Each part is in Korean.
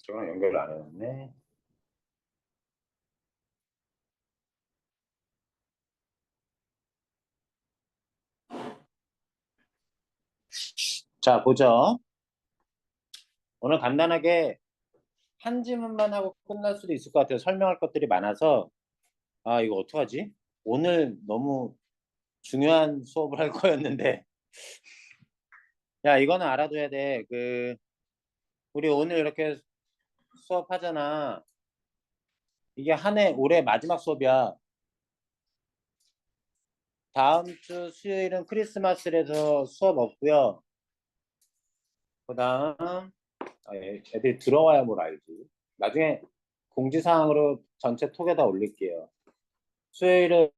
저랑 연결을 안 해놨네. 자, 보죠. 오늘 간단하게 한 질문만 하고 끝날 수도 있을 것 같아요. 설명할 것들이 많아서. 아, 이거 어떡하지? 오늘 너무 중요한 수업을 할 거였는데. 야, 이거는 알아둬야 돼. 우리 오늘 이렇게 수업하잖아. 이게 한 해, 올해 마지막 수업이야. 다음 주 수요일은 크리스마스라서 수업 없고요. 그 다음, 애들이 들어와야 뭘 알지. 나중에 공지사항으로 전체 톡에다 올릴게요. 수요일은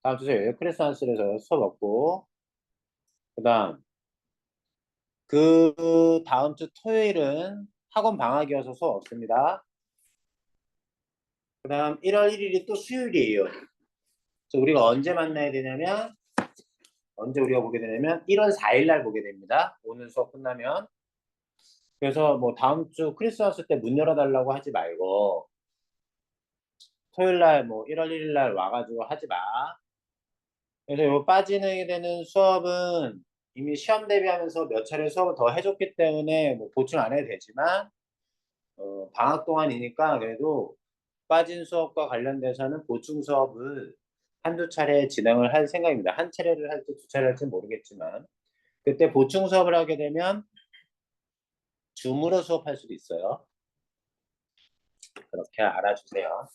다음 주 수요일 크리스마스라서 수업 없고, 그 다음, 그 다음 주 토요일은 학원 방학이어서 수업 없습니다. 그 다음 1월 1일이 또 수요일이에요. 그래서 우리가 언제 만나야 되냐면, 언제 우리가 보게 되냐면 1월 4일 날 보게 됩니다. 오늘 수업 끝나면. 그래서 뭐 다음 주 크리스마스 때 문 열어달라고 하지 말고 토요일 날 뭐 1월 1일 날 와가지고 하지 마. 그래서 요 빠지게 되는 수업은 이미 시험 대비하면서 몇 차례 수업을 더 해줬기 때문에 뭐 보충 안 해도 되지만 방학 동안이니까 그래도 빠진 수업과 관련돼서는 보충 수업을 한두 차례 진행을 할 생각입니다. 한 차례를 할지 두 차례를 할지 모르겠지만 그때 보충 수업을 하게 되면 줌으로 수업할 수도 있어요. 그렇게 알아주세요.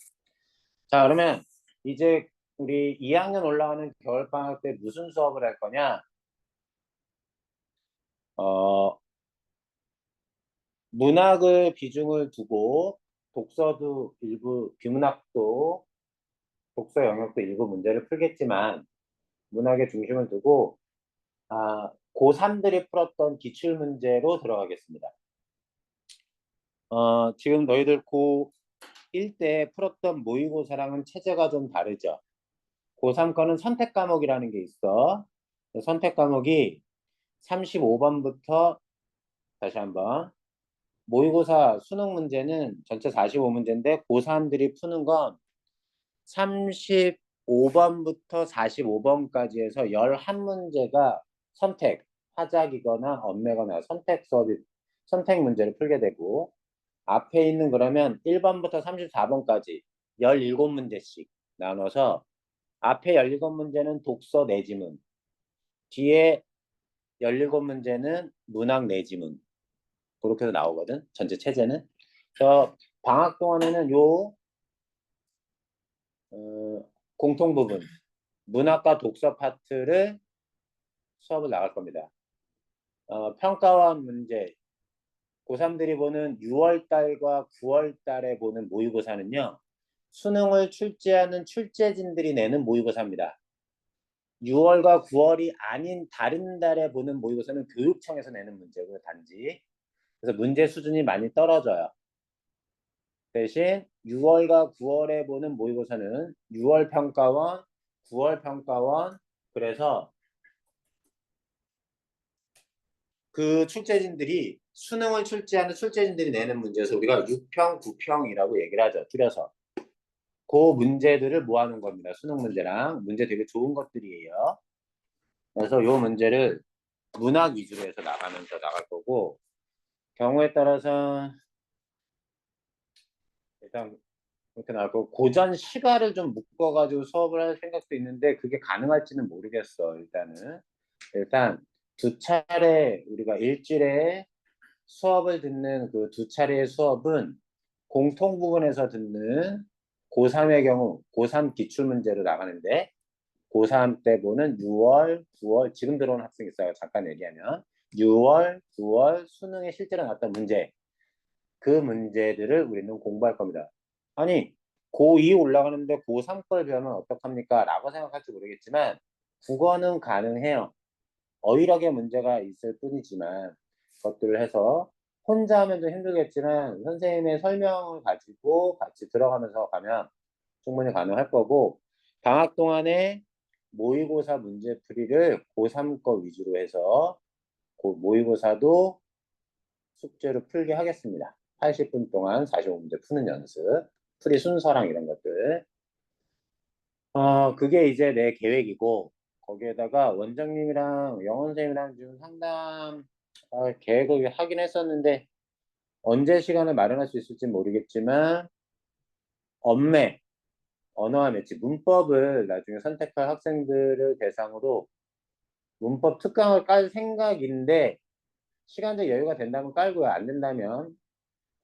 자, 그러면 이제 우리 2학년 올라가는 겨울방학 때 무슨 수업을 할 거냐? 어, 문학을 비중을 두고 독서도 일부, 비문학도 독서 영역도 일부 문제를 풀겠지만 문학에 중심을 두고 고3들이 풀었던 기출문제로 들어가겠습니다. 지금 너희들 고1 때 풀었던 모의고사랑은 체제가 좀 다르죠. 고3 거는 선택 과목이라는 게 있어. 선택 과목이 35번부터 다시 한번 모의고사 수능 문제는 전체 45문제인데 고3들이 푸는 건 35번부터 45번까지 해서 11문제가 선택, 화작이거나 엄매거나 선택 문제를 풀게 되고 앞에 있는 그러면 1번부터 34번까지 17문제씩 나눠서 앞에 17문제는 독서 내지문, 뒤에 17문제는 문학 내지문 그렇게 해서 나오거든. 전체 체제는. 저 방학 동안에는 공통 부분 문학과 독서 파트를 수업을 나갈 겁니다. 평가원 문제 고3들이 보는 6월 달과 9월 달에 보는 모의고사는요. 수능을 출제하는 출제진들이 내는 모의고사입니다. 6월과 9월이 아닌 다른 달에 보는 모의고사는 교육청에서 내는 문제고요. 단지. 그래서 문제 수준이 많이 떨어져요. 대신 6월과 9월에 보는 모의고사는 6월 평가원, 9월 평가원, 그래서 그 출제진들이 수능을 출제하는 출제진들이 내는 문제에서 우리가 6평, 9평이라고 얘기를 하죠. 줄여서. 그 문제들을 모아놓은 겁니다. 수능 문제랑 문제 되게 좋은 것들이에요. 그래서 요 문제를 문학 위주로 해서 나가면서 나갈 거고 경우에 따라서 일단 이렇게 나고 고전 시가를 좀 묶어가지고 수업을 할 생각도 있는데 그게 가능할지는 모르겠어. 일단 두 차례 우리가 일주일에 수업을 듣는 그 두 차례의 수업은 공통 부분에서 듣는 고3의 경우 고3 기출문제로 나가는데 고3 때 보는 6월, 9월 지금 들어온 학생 있어요. 잠깐 얘기하면 6월, 9월 수능에 실제로 나왔던 문제 그 문제들을 우리는 공부할 겁니다. 아니 고2 올라가는데 고3 걸 배우면 어떡합니까? 라고 생각할지 모르겠지만 국어는 가능해요. 어휘력의 문제가 있을 뿐이지만 그것들을 해서 혼자 하면 좀 힘들겠지만 선생님의 설명을 가지고 같이 들어가면서 가면 충분히 가능할 거고 방학 동안에 모의고사 문제풀이를 고3 거 위주로 해서 그 모의고사도 숙제로 풀게 하겠습니다. 80분 동안 45문제 푸는 연습, 풀이 순서랑 이런 것들. 그게 이제 내 계획이고, 거기에다가 원장님이랑 영어 선생님이랑 좀 상담 계획을 하긴 했었는데, 언제 시간을 마련할 수 있을지 모르겠지만, 언매, 언어와 매치, 문법을 나중에 선택할 학생들을 대상으로 문법 특강을 깔 생각인데, 시간적 여유가 된다면 깔고요. 안 된다면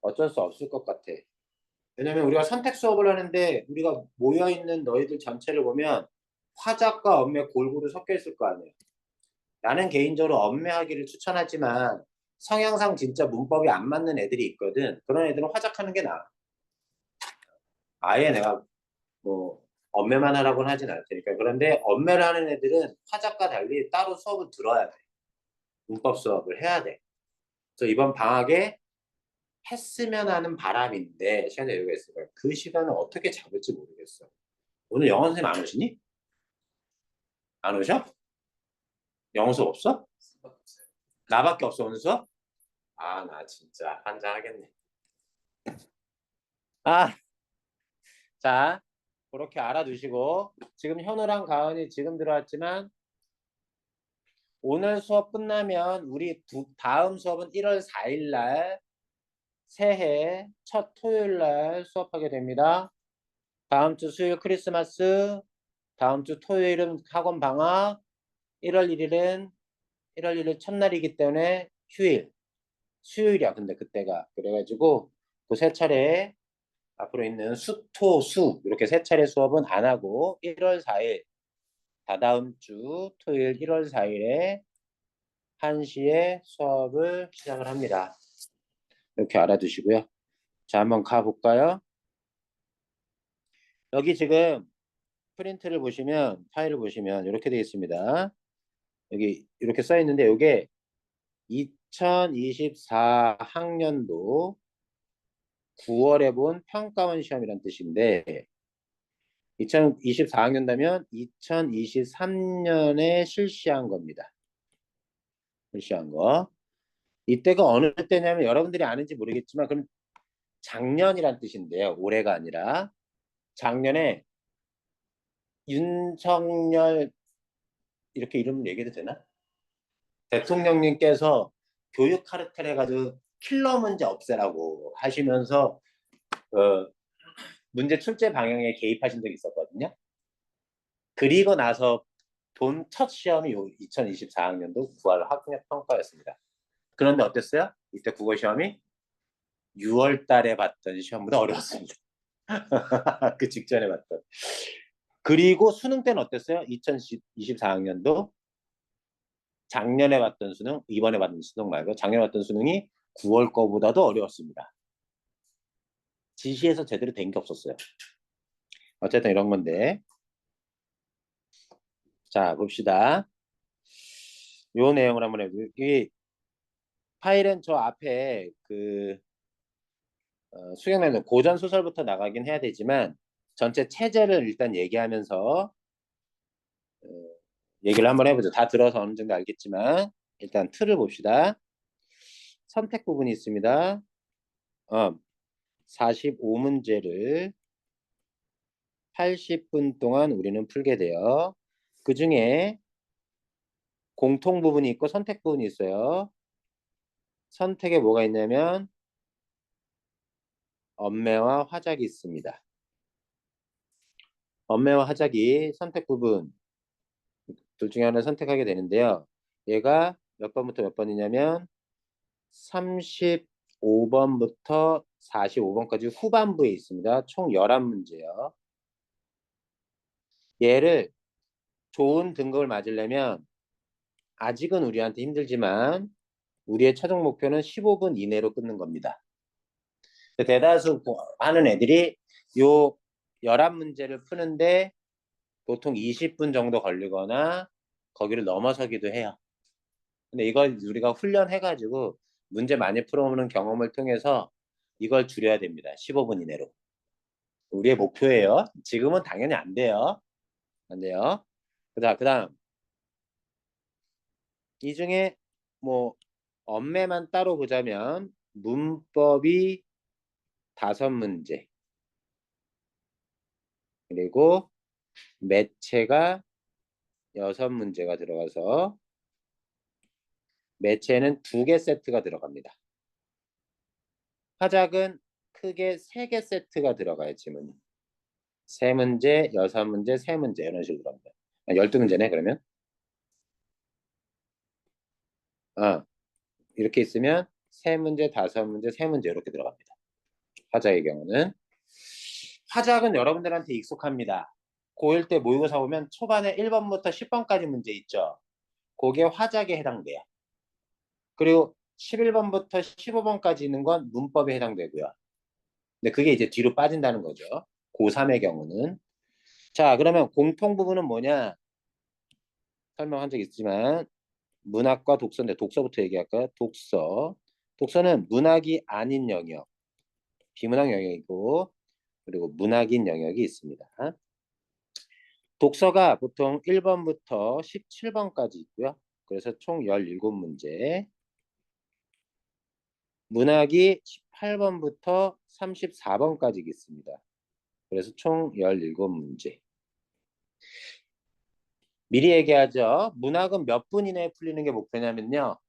어쩔 수 없을 것 같아. 왜냐면 우리가 선택 수업을 하는데 우리가 모여있는 너희들 전체를 보면 화작과 언매 골고루 섞여 있을 거 아니에요. 나는 개인적으로 언매하기를 추천하지만 성향상 진짜 문법이 안 맞는 애들이 있거든. 그런 애들은 화작하는 게 나아. 아예 내가 뭐 언매만 하라고는 하진 않을 테니까. 그런데 언매를 하는 애들은 화작과 달리 따로 수업을 들어야 돼. 문법 수업을 해야 돼. 그래서 이번 방학에 했으면 하는 바람인데 시간이 여유가 있을까요? 그 시간을 어떻게 잡을지 모르겠어. 오늘 영어 선생님 안 오시니? 안 오셔? 영어 수업 없어? 나밖에 없어 오늘 수업? 아, 나 진짜 환장하겠네. 아, 자, 그렇게 알아두시고 지금 현우랑 가은이 지금 들어왔지만 오늘 수업 끝나면 우리 다음 수업은 1월 4일 날 새해 첫 토요일 날 수업하게 됩니다. 다음 주 수요일 크리스마스, 다음 주 토요일은 학원 방학, 1월 1일은 1월 1일 첫날이기 때문에 휴일, 수요일이야. 근데 그때가 그래가지고 그 세 차례 앞으로 있는 수, 토, 수 이렇게 세 차례 수업은 안 하고 1월 4일 다다음 주 토요일 1월 4일에 1시에 수업을 시작을 합니다. 이렇게 알아두시고요. 자, 한번 가볼까요? 여기 지금 프린트를 보시면 파일을 보시면 이렇게 되어 있습니다. 여기 이렇게 써 있는데 이게 2024학년도 9월에 본 평가원 시험이란 뜻인데 2024학년도면 2023년에 실시한 겁니다. 실시한 거. 이때가 어느 때냐면 여러분들이 아는지 모르겠지만 그럼 작년이란 뜻인데요. 올해가 아니라 작년에 윤석열 이렇게 이름 얘기해도 되나? 대통령님께서 교육 카르텔 해가지고 킬러 문제 없애라고 하시면서 문제 출제 방향에 개입하신 적이 있었거든요. 그리고 나서 본 첫 시험이 2024학년도 9월 학력 평가였습니다. 그런데 어땠어요? 이때 국어 시험이 6월 달에 봤던 시험보다 어려웠습니다. 그 직전에 봤던. 그리고 수능 때는 어땠어요? 2024학년도 작년에 봤던 수능, 이번에 봤던 수능 말고 작년에 봤던 수능이 9월 거보다도 어려웠습니다. 지시에서 제대로 된 게 없었어요. 어쨌든 이런 건데. 자, 봅시다. 요 내용을 한번 해볼게요. 이 파일은 저 앞에 수경내는 고전 소설부터 나가긴 해야 되지만 전체 체제를 일단 얘기하면서 어, 얘기를 한번 해보죠. 다 들어서 어느 정도 알겠지만 일단 틀을 봅시다. 선택 부분이 있습니다. 45문제를 80분 동안 우리는 풀게 돼요. 그 중에 공통 부분이 있고 선택 부분이 있어요. 선택에 뭐가 있냐면 언매와 화작이 있습니다. 언매와 화작이 선택 부분 둘 중에 하나를 선택하게 되는데요. 얘가 몇 번부터 몇 번이냐면 35번부터 45번까지 후반부에 있습니다. 총 11문제요. 얘를 좋은 등급을 맞으려면 아직은 우리한테 힘들지만 우리의 최종 목표는 15분 이내로 끊는 겁니다. 대다수 하는 애들이 요 11문제를 푸는데 보통 20분 정도 걸리거나 거기를 넘어서기도 해요. 근데 이걸 우리가 훈련해가지고 문제 많이 풀어오는 경험을 통해서 이걸 줄여야 됩니다. 15분 이내로. 우리의 목표예요. 지금은 당연히 안 돼요. 안 돼요. 그다음 이 중에 뭐 엄매만 따로 보자면 문법이 5문제, 그리고 매체가 6문제가 들어가서 매체는 2개 세트가 들어갑니다. 화작은 크게 3개 세트가 들어가요, 지문이. 3문제, 6문제, 3문제 이런 식으로 들어갑니다. 12문제네, 그러면. 이렇게 있으면 3문제, 5문제, 3문제 이렇게 들어갑니다. 화작의 경우는. 화작은 여러분들한테 익숙합니다. 고1 때 모의고사 보면 초반에 1번부터 10번까지 문제 있죠. 그게 화작에 해당돼요. 그리고 11번부터 15번까지 있는 건 문법에 해당되고요. 근데 그게 이제 뒤로 빠진다는 거죠. 고3의 경우는. 자, 그러면 공통 부분은 뭐냐? 설명한 적 있지만 문학과 독서인데 독서부터 얘기할까요? 독서. 독서는 문학이 아닌 영역, 비문학 영역이고 그리고 문학인 영역이 있습니다. 독서가 보통 1번부터 17번까지 있고요. 그래서 총 17문제. 문학이 18번부터 34번까지 있습니다. 그래서 총 17문제. 미리 얘기하죠. 문학은 몇 분 이내에 풀리는 게 목표냐면요.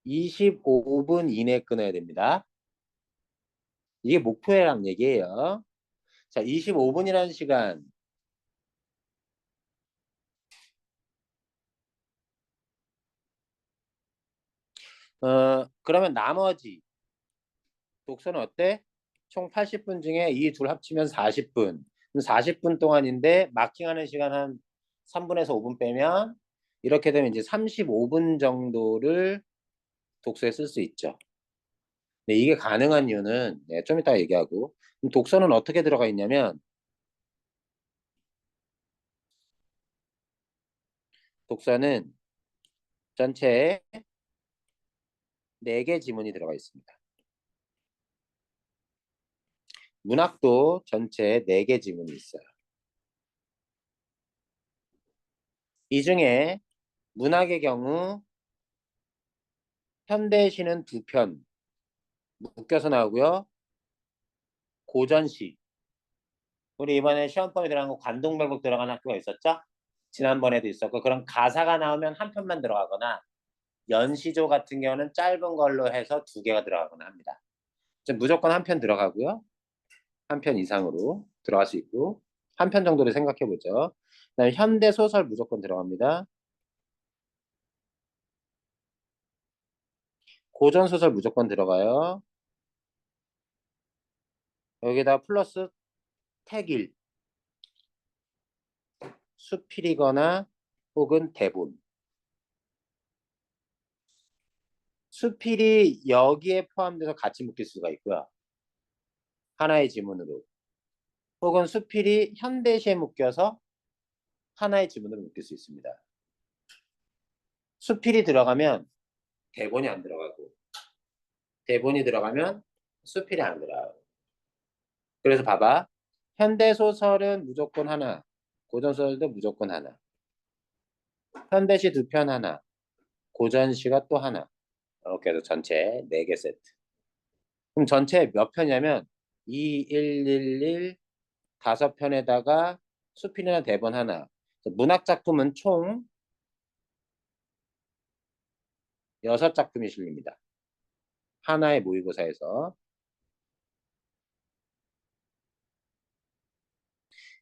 25분 이내에 끊어야 됩니다. 이게 목표란 얘기예요. 자, 25분이라는 시간. 그러면 나머지 독서는 어때? 총 80분 중에 이 둘 합치면 40분. 40분 동안인데 마킹하는 시간 한 3분에서 5분 빼면 이렇게 되면 이제 35분 정도를 독서에 쓸 수 있죠. 근데 이게 가능한 이유는 좀 이따 얘기하고 독서는 어떻게 들어가 있냐면 독서는 전체에 4개 지문이 들어가 있습니다. 문학도 전체에 4개 지문이 있어요. 이 중에 문학의 경우 현대시는 2편 묶여서 나오고요. 고전시. 우리 이번에 시험범위 들어간 거 관동별곡 들어간 학교가 있었죠? 지난번에도 있었고 그럼 가사가 나오면 한 편만 들어가거나 연시조 같은 경우는 짧은 걸로 해서 2개가 들어가거나 합니다. 무조건 한 편 들어가고요. 한 편 이상으로 들어갈 수 있고 한 편 정도를 생각해 보죠. 그다음에 현대 소설 무조건 들어갑니다. 고전 소설 무조건 들어가요. 여기다 플러스 택일, 수필이거나 혹은 대본. 수필이 여기에 포함돼서 같이 묶일 수가 있고요. 하나의 지문으로. 혹은 수필이 현대시에 묶여서 하나의 지문으로 묶일 수 있습니다. 수필이 들어가면 대본이 안 들어가고 대본이 들어가면 수필이 안 들어가요. 그래서 봐봐. 현대소설은 무조건 하나, 고전소설도 무조건 하나, 현대시 2편 하나, 고전시가 또 하나. 이렇게 해서 전체 4개 세트. 그럼 전체 몇 편이냐면 2, 1, 1, 1, 5편에다가 수필이나 대본 하나. 문학작품은 총 6작품이 실립니다. 하나의 모의고사에서.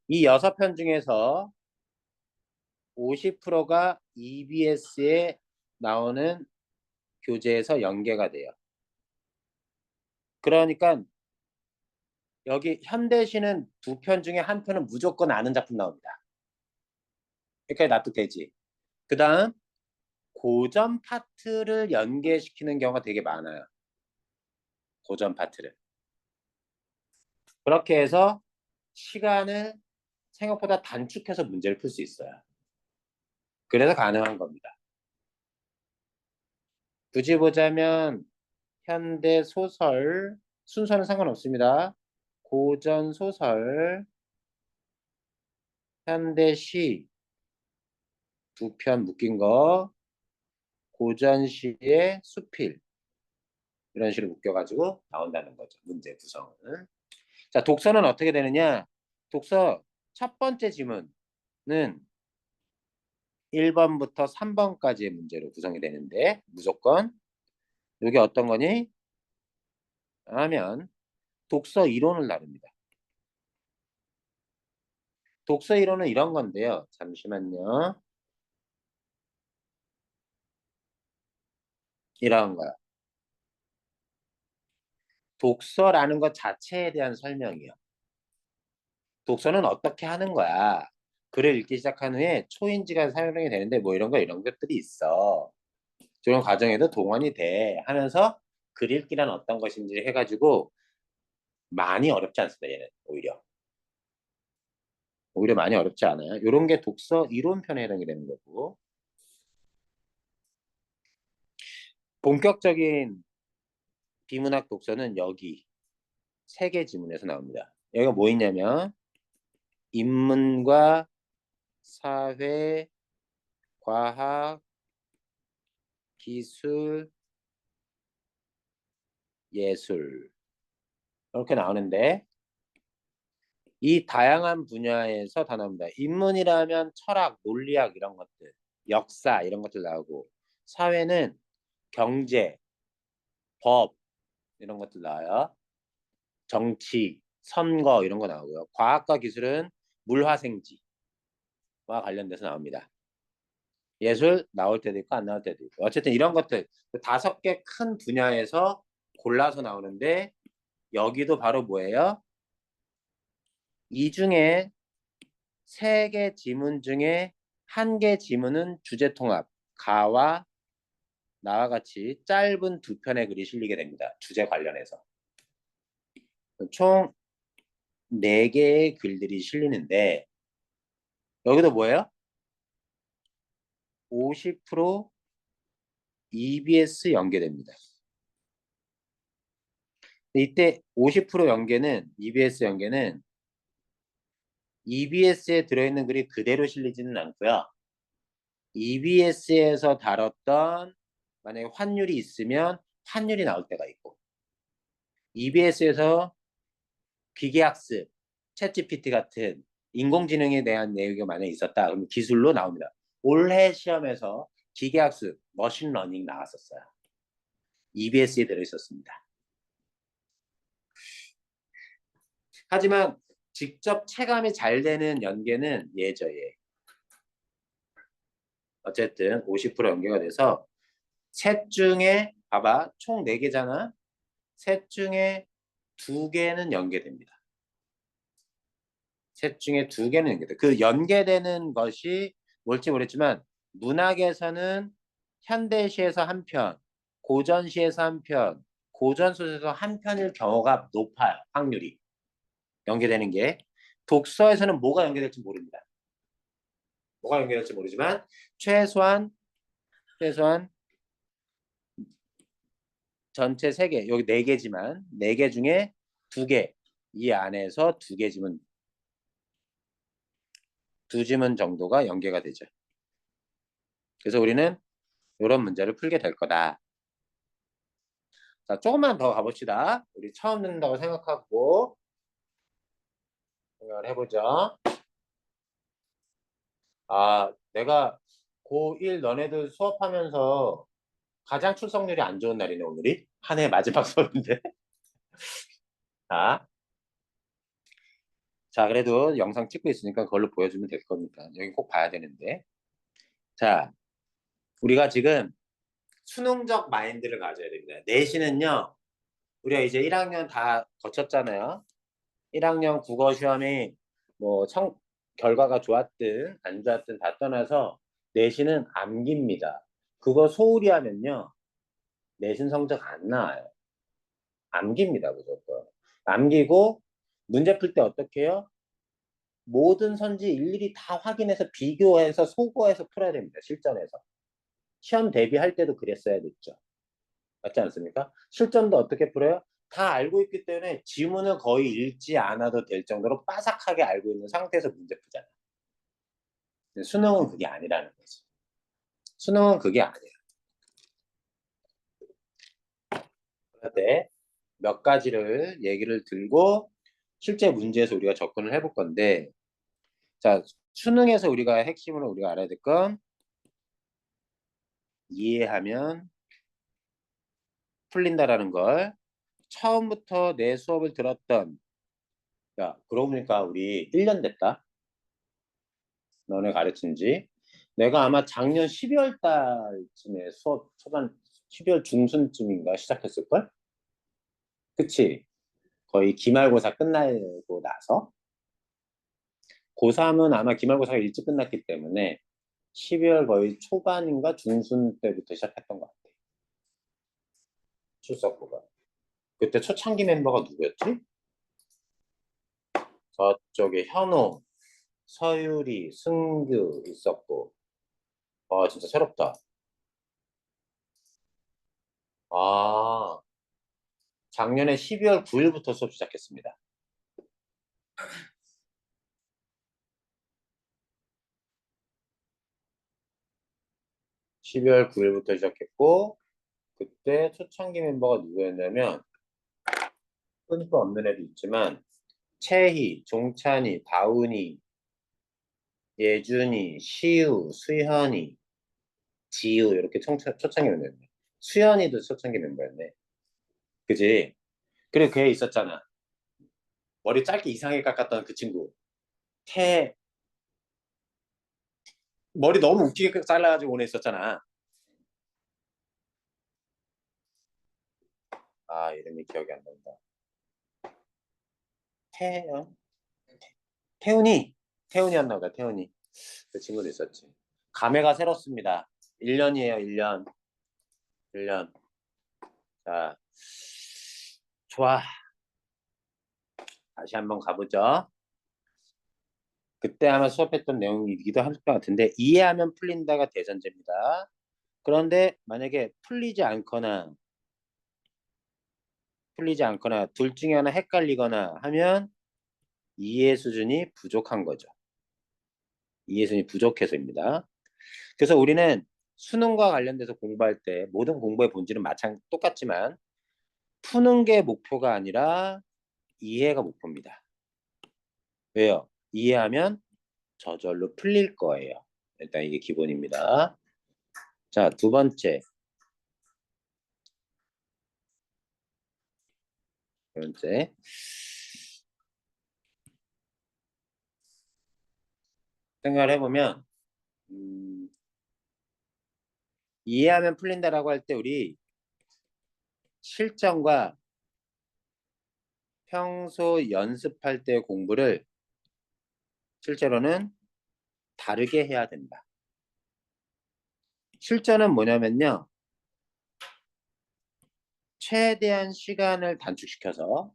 이 6편 중에서 50%가 EBS에 나오는 교재에서 연계가 돼요. 그러니까 여기 현대시는 2편 중에 한 편은 무조건 아는 작품 나옵니다. 여기까지 납득되지? 그 다음 고전 파트를 연계시키는 경우가 되게 많아요. 고전 파트를. 그렇게 해서 시간을 생각보다 단축해서 문제를 풀 수 있어요. 그래서 가능한 겁니다. 굳이 보자면 현대 소설 순서는 상관없습니다. 고전 소설, 현대시 2편 묶인 거, 고전시의 수필 이런 식으로 묶여가지고 나온다는 거죠. 문제 구성은. 자, 독서는 어떻게 되느냐? 독서 첫 번째 지문은 1번부터 3번까지의 문제로 구성이 되는데 무조건 이게 어떤 거니? 하면 독서 이론을 다룹니다. 독서 이론은 이런 건데요. 잠시만요. 이런 거요. 독서라는 것 자체에 대한 설명이요. 독서는 어떻게 하는 거야? 글을 읽기 시작한 후에 초인지가 사용이 되는데 뭐 이런 것들이 있어. 이런 과정에도 동원이 돼 하면서 글 읽기란 어떤 것인지 해가지고 많이 어렵지 않습니다. 얘는 오히려 많이 어렵지 않아요. 이런 게 독서 이론편에 해당이 되는 거고 본격적인 비문학 독서는 여기 세 개 지문에서 나옵니다. 여기가 뭐 있냐면 인문과 사회, 과학, 기술, 예술 이렇게 나오는데 이 다양한 분야에서 다 나옵니다. 인문이라면 철학, 논리학 이런 것들, 역사 이런 것들 나오고 사회는 경제, 법 이런 것들 나와요. 정치, 선거 이런 거 나오고요. 과학과 기술은 물화생지와 관련돼서 나옵니다. 예술 나올 때도 있고 안 나올 때도 있고 어쨌든 이런 것들 5개 큰 분야에서 골라서 나오는데 여기도 바로 뭐예요? 이 중에 3개 지문 중에 1개 지문은 주제통합, 가와 나와 같이 짧은 2편의 글이 실리게 됩니다. 주제 관련해서. 총 4개의 글들이 실리는데 여기도 뭐예요? 50% EBS 연계됩니다. 이때 50% 연계는 EBS 연계는 EBS에 들어있는 글이 그대로 실리지는 않고요. EBS에서 다뤘던 만약에 환율이 있으면 환율이 나올 때가 있고 EBS에서 기계학습, 챗GPT 같은 인공지능에 대한 내용이 만약에 있었다. 그럼 기술로 나옵니다. 올해 시험에서 기계학습, 머신러닝 나왔었어요. EBS에 들어있었습니다. 하지만 직접 체감이 잘 되는 연계는 예죠, 예. 어쨌든 50% 연계가 돼서 셋 중에 봐봐 총 4개잖아. 셋 중에 2개는 연계됩니다. 셋 중에 2개는 연계돼. 그 연계되는 것이 뭘지 모르겠지만 문학에서는 현대시에서 한 편, 고전시에서 한 편, 고전소설에서 한 편일 경우가 높아요. 확률이. 연계되는 게. 독서에서는 뭐가 연계될지 모릅니다. 뭐가 연계될지 모르지만 최소한 전체 3개, 여기 4개지만 4개 중에 2개, 이 안에서 2개 지문, 2지문 정도가 연계가 되죠. 그래서 우리는 이런 문제를 풀게 될 거다. 자, 조금만 더 가봅시다. 우리 처음 듣는다고 생각하고 생각을 해보죠. 아, 내가 고1 너네들 수업하면서 가장 출석률이 안 좋은 날이네, 오늘이. 한 해 마지막 수업인데. 자, 자, 그래도 영상 찍고 있으니까 그걸로 보여주면 될 거니까. 여기 꼭 봐야 되는데. 자, 우리가 지금 수능적 마인드를 가져야 됩니다. 내신은요, 우리가 이제 1학년 다 거쳤잖아요. 1학년 국어 시험이 뭐 결과가 좋았든 안 좋았든 다 떠나서 내신은 암기입니다. 그거 소홀히 하면요, 내신 성적 안 나와요. 암기입니다, 무조건. 암기고 문제 풀 때 어떻게 해요? 모든 선지 일일이 다 확인해서 비교해서 소거해서 풀어야 됩니다. 실전에서. 시험 대비할 때도 그랬어야 됐죠. 맞지 않습니까? 실전도 어떻게 풀어요? 다 알고 있기 때문에 지문을 거의 읽지 않아도 될 정도로 빠삭하게 알고 있는 상태에서 문제 푸잖아요. 수능은 그게 아니라는 거지. 수능은 그게 아니에요. 때 몇 가지를 얘기를 들고 실제 문제에서 우리가 접근을 해볼 건데, 자, 수능에서 우리가 핵심으로 우리가 알아야 될 건 이해하면 풀린다라는 걸 처음부터 내 수업을 들었던, 야, 그러고 보니까 우리 1년 됐다. 너네 가르친 지. 내가 아마 작년 12월 달쯤에 수업 초반 12월 중순쯤인가 시작했을걸? 그치? 거의 기말고사 끝나고 나서. 고3은 아마 기말고사가 일찍 끝났기 때문에 12월 거의 초반인가 중순 때부터 시작했던 것 같아. 출석부가. 그때 초창기 멤버가 누구였지? 저쪽에 현호, 서유리, 승규 있었고. 아, 진짜 새롭다. 아, 작년에 12월 9일부터 수업 시작했습니다. 12월 9일부터 시작했고, 그때 초창기 멤버가 누구였냐면, 끊고 없는 애도 있지만, 채희, 종찬이, 다운이, 예준이, 시우, 수현이, 지우, 이렇게 초창기 멤버였네. 수현이도 초창기 멤버였네. 그지? 그리고 걔 있었잖아. 머리 짧게 이상하게 깎았던 그 친구. 태, 머리 너무 웃기게 잘라가지고 오늘 있었잖아. 아, 이름이 기억이 안 난다. 어? 태훈이. 태훈이었나 보다, 태훈이. 그 친구도 있었지. 감회가 새롭습니다. 1년이에요, 1년. 1년. 자, 좋아. 다시 한번 가보죠. 그때 아마 수업했던 내용이기도 할 것 같은데, 이해하면 풀린다가 대전제입니다. 그런데 만약에 풀리지 않거나, 둘 중에 하나 헷갈리거나 하면 이해 수준이 부족한 거죠. 이해 수준이 부족해서입니다. 그래서 우리는 수능과 관련돼서 공부할 때 모든 공부의 본질은 똑같지만 푸는 게 목표가 아니라 이해가 목표입니다. 왜요? 이해하면 저절로 풀릴 거예요. 일단 이게 기본입니다. 자, 두 번째. 두 번째. 생각을 해보면 이해하면 풀린다라고 할 때 우리 실전과 평소 연습할 때 공부를 실제로는 다르게 해야 된다. 실전은 뭐냐면요. 최대한 시간을 단축시켜서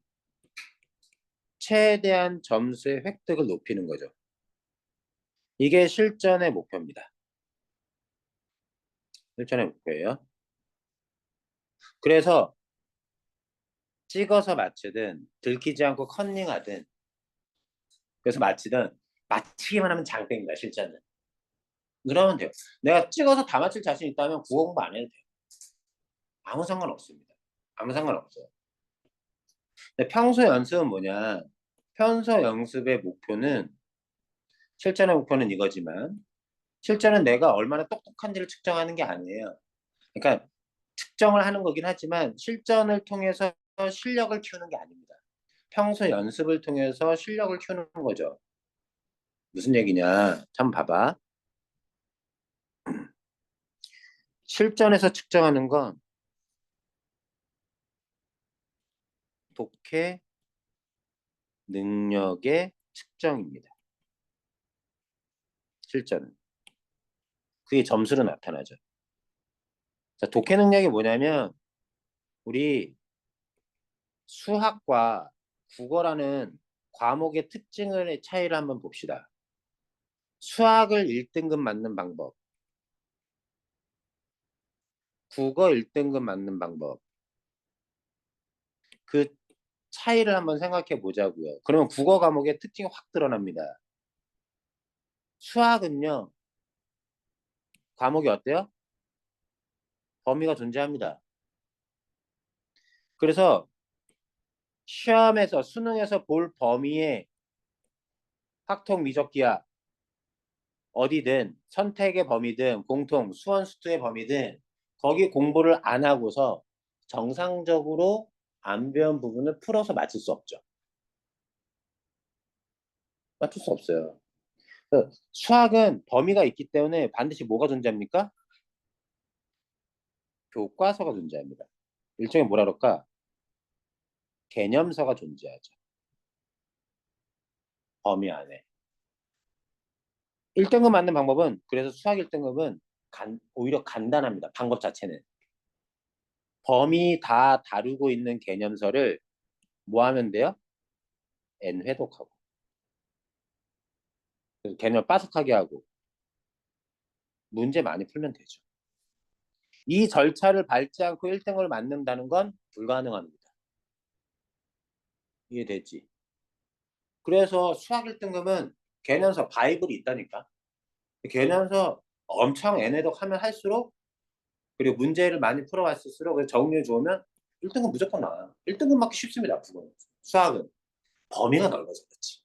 최대한 점수의 획득을 높이는 거죠. 이게 실전의 목표입니다. 실전의 목표예요. 그래서 찍어서 맞추든 들키지 않고 컨닝하든 그래서 맞히기만 하면 장땡입니다. 실전은. 그러면 돼요. 내가 찍어서 다 맞힐 자신 있다면 국어 공부 안 해도 돼요. 아무 상관없습니다. 아무 상관없어요. 근데 평소 연습은 뭐냐? 평소 연습의 목표는 실전의 목표는 이거지만 실전은 내가 얼마나 똑똑한지를 측정하는 게 아니에요. 그러니까 측정을 하는 거긴 하지만 실전을 통해서 실력을 키우는 게 아닙니다. 평소 연습을 통해서 실력을 키우는 거죠. 무슨 얘기냐? 참 봐봐. 실전에서 측정하는 건 독해 능력의 측정입니다. 실전은. 그게 점수로 나타나죠. 자, 독해 능력이 뭐냐면 우리 수학과 국어라는 과목의 특징의 차이를 한번 봅시다. 수학을 1등급 맞는 방법, 국어 1등급 맞는 방법. 그 차이를 한번 생각해 보자고요. 그러면 국어 과목의 특징이 확 드러납니다. 수학은요, 과목이 어때요? 범위가 존재합니다. 그래서 시험에서 수능에서 볼 범위의 확통 미적기야 어디든 선택의 범위든 공통 수원 수투의 범위든 거기 공부를 안 하고서 정상적으로 안 배운 부분을 풀어서 맞출 수 없죠. 맞출 수 없어요. 수학은 범위가 있기 때문에 반드시 뭐가 존재합니까? 교과서가 존재합니다. 일종의 뭐라 그럴까? 개념서가 존재하죠. 범위 안에. 1등급 맞는 방법은 그래서 수학 1등급은 오히려 간단합니다. 방법 자체는. 범위 다 다루고 있는 개념서를 뭐 하면 돼요? N 회독하고. 개념 빠삭하게 하고 문제 많이 풀면 되죠. 이 절차를 밟지 않고 1등을 맞는다는 건 불가능합니다. 이해되지? 그래서 수학 1등급은 개념서 바이블이 있다니까. 개념서 엄청 N회독 하면 할수록 그리고 문제를 많이 풀어왔을수록 정리를 좋으면 1등급 무조건 나와요. 1등급 맞기 쉽습니다. 국어는. 수학은 범위가 넓어서 그렇지.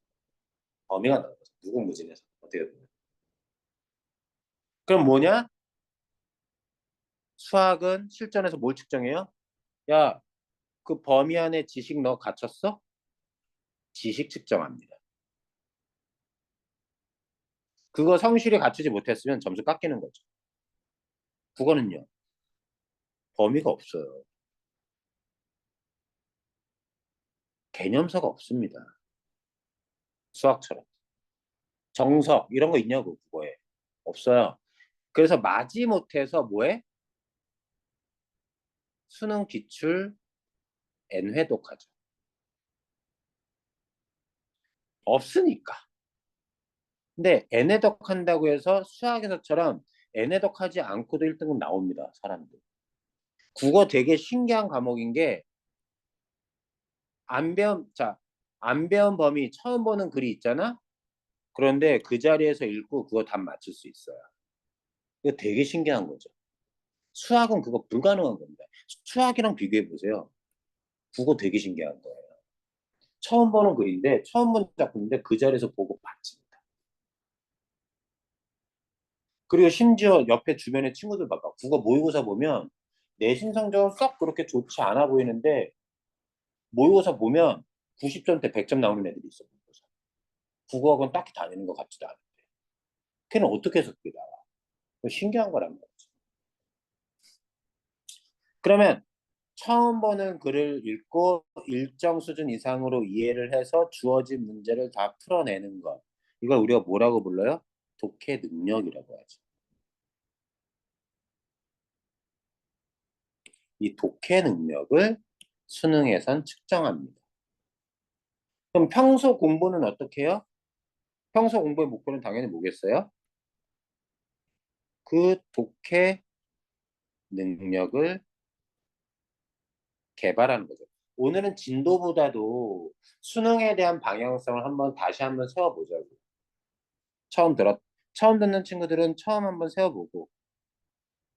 범위가 넓어서 무궁무진해서 어떻게 보면. 그럼 뭐냐? 수학은 실전에서 뭘 측정해요? 야, 그 범위 안에 지식 너 갖췄어? 지식 측정합니다. 그거 성실히 갖추지 못했으면 점수 깎이는 거죠. 국어는요. 범위가 없어요. 개념서가 없습니다. 수학처럼. 정석 이런 거 있냐고 국어에. 없어요. 그래서 마지못해서 뭐해? 수능 기출 N회독하죠. 없으니까. 근데 N회독 한다고 해서 수학에서처럼 N회독 하지 않고도 1등급 나옵니다. 사람들. 국어 되게 신기한 과목인 게 안 배운 범위 처음 보는 글이 있잖아? 그런데 그 자리에서 읽고 그거 답 맞출 수 있어요. 이거 되게 신기한 거죠. 수학은 그거 불가능한 겁니다. 수학이랑 비교해 보세요. 국어 되게 신기한 거예요. 처음 보는 글인데 처음 본 작품인데 그 자리에서 보고 맞춥니다. 그리고 심지어 옆에 주변에 친구들 봐봐. 국어 모의고사 보면 내신 성적은 썩 그렇게 좋지 않아 보이는데 모의고사 보면 90점대 100점 나오는 애들이 있어. 모의고사. 국어학원 딱히 다니는 것 같지도 않은데. 걔는 어떻게 해서 그게 나와? 신기한 거란 말이지. 그러면 처음 보는 글을 읽고 일정 수준 이상으로 이해를 해서 주어진 문제를 다 풀어내는 것. 이걸 우리가 뭐라고 불러요? 독해 능력이라고 하죠. 이 독해 능력을 수능에선 측정합니다. 그럼 평소 공부는 어떻게 해요? 평소 공부의 목표는 당연히 뭐겠어요? 그 독해 능력을 개발하는 거죠. 오늘은 진도보다도 수능에 대한 방향성을 다시 한번 세워보자고. 처음 들었, 처음 듣는 친구들은 처음 한번 세워보고,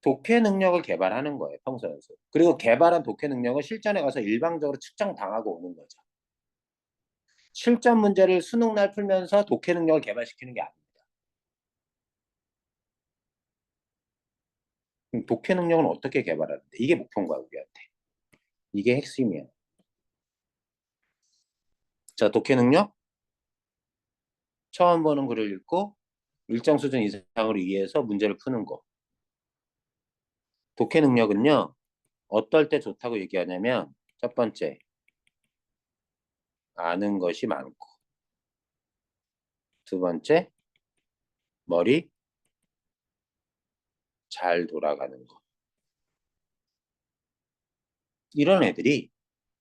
독해 능력을 개발하는 거예요, 평소에서. 그리고 개발한 독해 능력을 실전에 가서 일방적으로 측정당하고 오는 거죠. 실전 문제를 수능 날 풀면서 독해 능력을 개발시키는 게 아닙니다. 그럼 독해 능력은 어떻게 개발하는데? 이게 목표인 거야, 우리한테. 이게 핵심이야. 자, 독해 능력? 처음 보는 글을 읽고 일정 수준 이상으로 이해해서 문제를 푸는 거. 독해 능력은요, 어떨 때 좋다고 얘기하냐면, 첫 번째, 아는 것이 많고, 두 번째, 머리 잘 돌아가는 거. 이런 애들이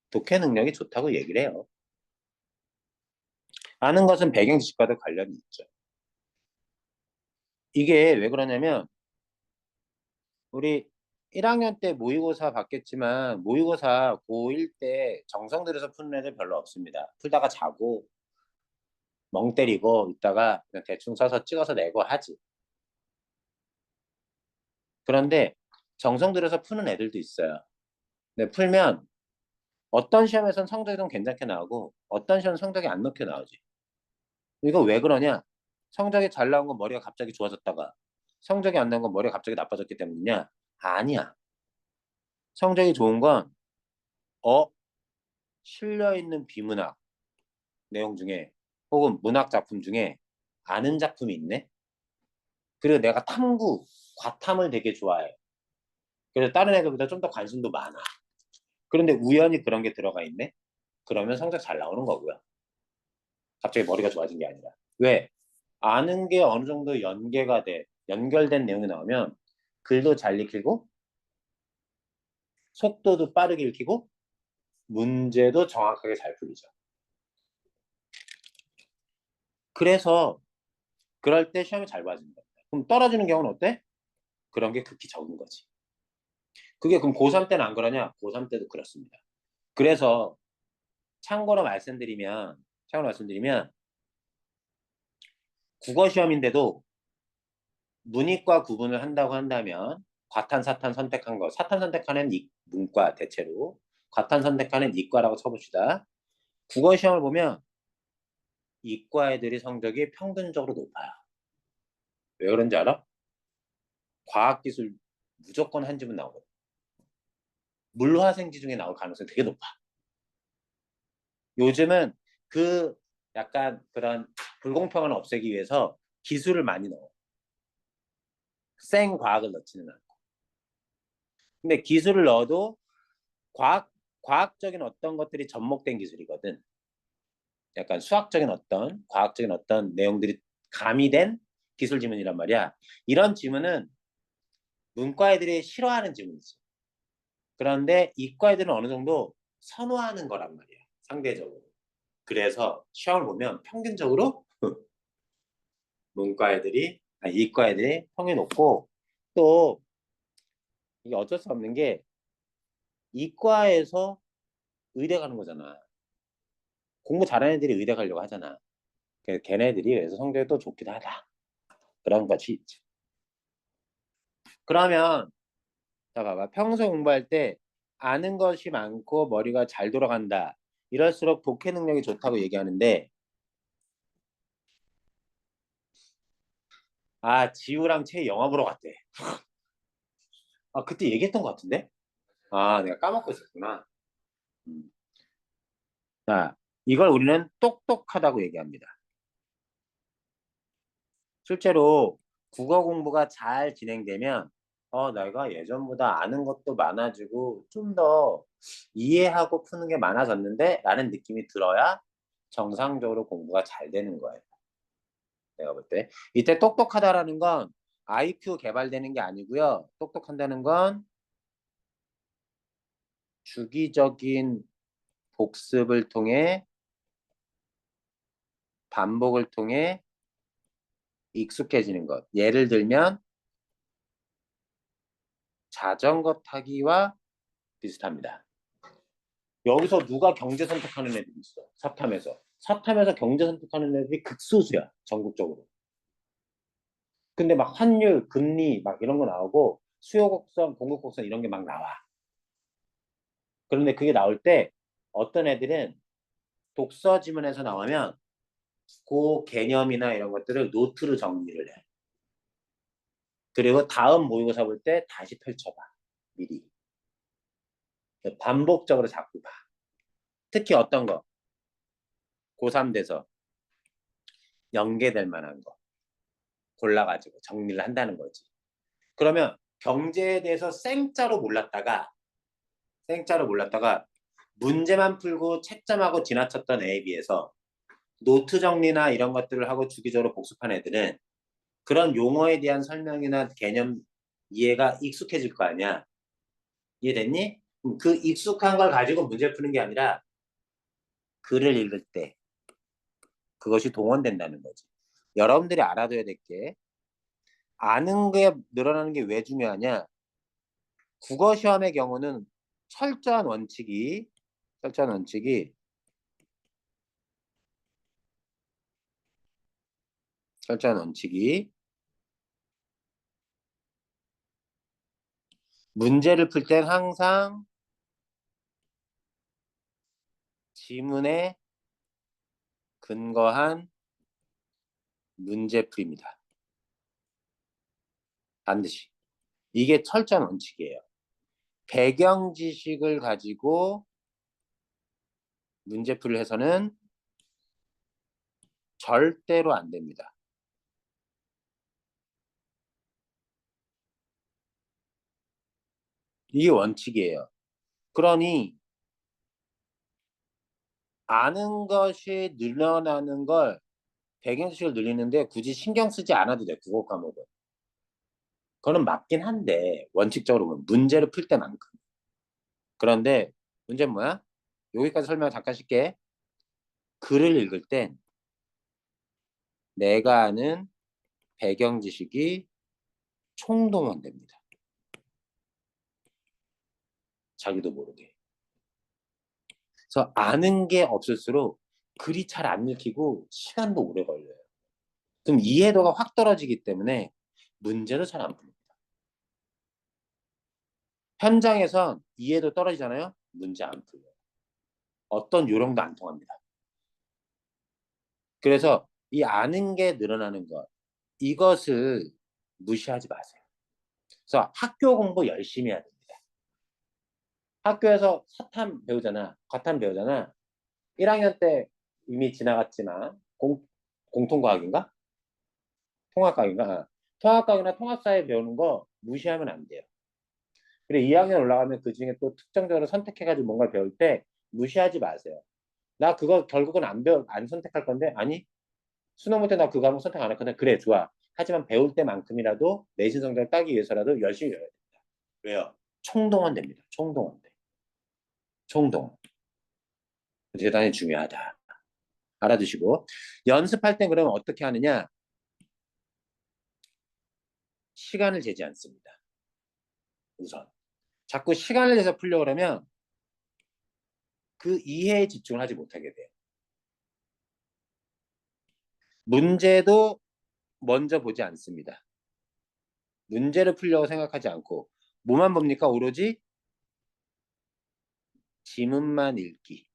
독해 능력이 좋다고 얘기를 해요. 아는 것은 배경 지식과도 관련이 있죠. 이게 왜 그러냐면, 우리 1학년 때 모의고사 봤겠지만, 모의고사 고1 때 정성 들여서 푸는 애들 별로 없습니다. 풀다가 자고, 멍 때리고, 있다가 그냥 대충 써서 찍어서 내고 하지. 그런데 정성 들여서 푸는 애들도 있어요. 근데 풀면 어떤 시험에선 성적이 좀 괜찮게 나오고 어떤 시험은 성적이 안 좋게 나오지. 이거 왜 그러냐? 성적이 잘 나온 건 머리가 갑자기 좋아졌다가 성적이 안 나온 건 머리가 갑자기 나빠졌기 때문이냐? 아니야. 성적이 좋은 건 어? 실려있는 비문학 내용 중에 혹은 문학 작품 중에 아는 작품이 있네? 그리고 내가 탐구, 과탐을 되게 좋아해. 그래서 다른 애들보다 좀 더 관심도 많아. 그런데 우연히 그런 게 들어가 있네? 그러면 성적 잘 나오는 거고요. 갑자기 머리가 좋아진 게 아니라. 왜? 아는 게 어느 정도 연계가 돼. 연결된 내용이 나오면 글도 잘 읽히고 속도도 빠르게 읽히고 문제도 정확하게 잘 풀리죠. 그래서 그럴 때 시험이 잘 봐진다. 그럼 떨어지는 경우는 어때? 그런 게 극히 적은 거지. 그게 그럼 고3 때는 안 그러냐? 고3 때도 그렇습니다. 그래서 참고로 말씀드리면 국어 시험인데도 문이과 구분을 한다고 한다면 과탄, 사탄 선택한 거. 사탄 선택하는 문과 대체로. 과탄 선택하는 이과라고 쳐봅시다. 국어 시험을 보면 이과 애들이 성적이 평균적으로 높아요. 왜 그런지 알아? 과학기술 무조건 한 지문 나오거든. 물화생지 중에 나올 가능성이 되게 높아. 요즘은 그 약간 그런 불공평을 없애기 위해서 기술을 많이 넣어. 생 과학을 넣지는 않고. 근데 기술을 넣어도 과학, 과학적인 어떤 것들이 접목된 기술이거든. 약간 수학적인 어떤, 과학적인 어떤 내용들이 가미된 기술 지문이란 말이야. 이런 지문은 문과 애들이 싫어하는 지문이지. 그런데 이과 애들은 어느 정도 선호하는 거란 말이야. 상대적으로. 그래서 시험을 보면 평균적으로 이과 애들이 평이 높고 또 이게 어쩔 수 없는 게 이과에서 의대 가는 거잖아. 공부 잘하는 애들이 의대 가려고 하잖아. 걔네들이 그래서 성적이 또 좋기도 하다. 그런 것이 있지. 그러면 자 봐봐. 평소 공부할 때 아는 것이 많고 머리가 잘 돌아간다. 이럴수록 독해 능력이 좋다고 얘기하는데 지우랑 채 영화 보러 갔대. 그때 얘기했던 것 같은데? 내가 까먹고 있었구나. 음. 자, 이걸 우리는 똑똑하다고 얘기합니다. 실제로 국어 공부가 잘 진행되면 내가 예전보다 아는 것도 많아지고 좀 더 이해하고 푸는 게 많아졌는데 라는 느낌이 들어야 정상적으로 공부가 잘 되는 거예요. 내가 볼 때. 이때 똑똑하다라는 건 IQ 개발되는 게 아니고요. 똑똑한다는 건 주기적인 복습을 통해 반복을 통해 익숙해지는 것. 예를 들면 자전거 타기와 비슷합니다. 여기서 누가 경제 선택하는 애들이 있어. 사탐에서. 사탐에서 경제 선택하는 애들이 극소수야. 전국적으로. 근데 막 환율, 금리 막 이런 거 나오고 수요 곡선, 공급 곡선 이런 게 막 나와. 그런데 그게 나올 때 어떤 애들은 독서 지문에서 나오면 그 개념이나 이런 것들을 노트로 정리를 해. 그리고 다음 모의고사 볼 때 다시 펼쳐봐. 미리. 반복적으로 자꾸 봐. 특히 어떤 거? 고3 돼서 연계될 만한 거 골라가지고 정리를 한다는 거지. 그러면 경제에 대해서 생짜로 몰랐다가 문제만 풀고 채점하고 지나쳤던 애에 비해서 노트 정리나 이런 것들을 하고 주기적으로 복습한 애들은 그런 용어에 대한 설명이나 개념 이해가 익숙해질 거 아니야. 이해됐니? 그 익숙한 걸 가지고 문제 푸는 게 아니라 글을 읽을 때 그것이 동원된다는 거지. 여러분들이 알아둬야 될 게 아는 게 늘어나는 게 왜 중요하냐? 국어 시험의 경우는 철저한 원칙이 철저한 원칙이 철저한 원칙이 문제를 풀 땐 항상 지문에 근거한 문제풀이입니다. 반드시. 이게 철저한 원칙이에요. 배경 지식을 가지고 문제풀이를 해서는 절대로 안 됩니다. 이게 원칙이에요. 그러니 아는 것이 늘어나는 걸 배경 지식을 늘리는데 굳이 신경 쓰지 않아도 돼. 국어 과목은. 그거는 맞긴 한데 원칙적으로 보면 문제를 풀 때만큼. 그런데 문제는 뭐야? 여기까지 설명 잠깐 쉴게. 글을 읽을 땐 내가 아는 배경 지식이 총동원됩니다. 자기도 모르게. 그래서 아는 게 없을수록 글이 잘 안 읽히고 시간도 오래 걸려요. 그럼 이해도가 확 떨어지기 때문에 문제도 잘 안 풉니다. 현장에선 이해도 떨어지잖아요. 문제 안 풀려요. 어떤 요령도 안 통합니다. 그래서 이 아는 게 늘어나는 것, 이것을 무시하지 마세요. 그래서 학교 공부 열심히 해야 됩니다. 학교에서 사탐 배우잖아. 과탐 배우잖아. 1학년 때 이미 지나갔지만 공통과학인가? 통합과학인가? 통합과학이나 통합사회 배우는 거 무시하면 안 돼요. 그리고 2학년 올라가면 그 중에 또 특정적으로 선택해가지고 뭔가 배울 때 무시하지 마세요. 나 그거 결국은 안 선택할 건데, 아니, 수능 볼 때 나 그 과목 선택 안 했거든. 그래, 좋아. 하지만 배울 때만큼이라도 내신 성적을 따기 위해서라도 열심히 배워야 됩니다. 왜요? 총동원 됩니다. 총동원 돼. 총동원. 대단히 중요하다. 알아두시고. 연습할 땐 그러면 어떻게 하느냐? 시간을 재지 않습니다. 우선. 자꾸 시간을 내서 풀려고 그러면 그 이해에 집중을 하지 못하게 돼요. 문제도 먼저 보지 않습니다. 문제를 풀려고 생각하지 않고 뭐만 봅니까? 오로지 지문만 읽기.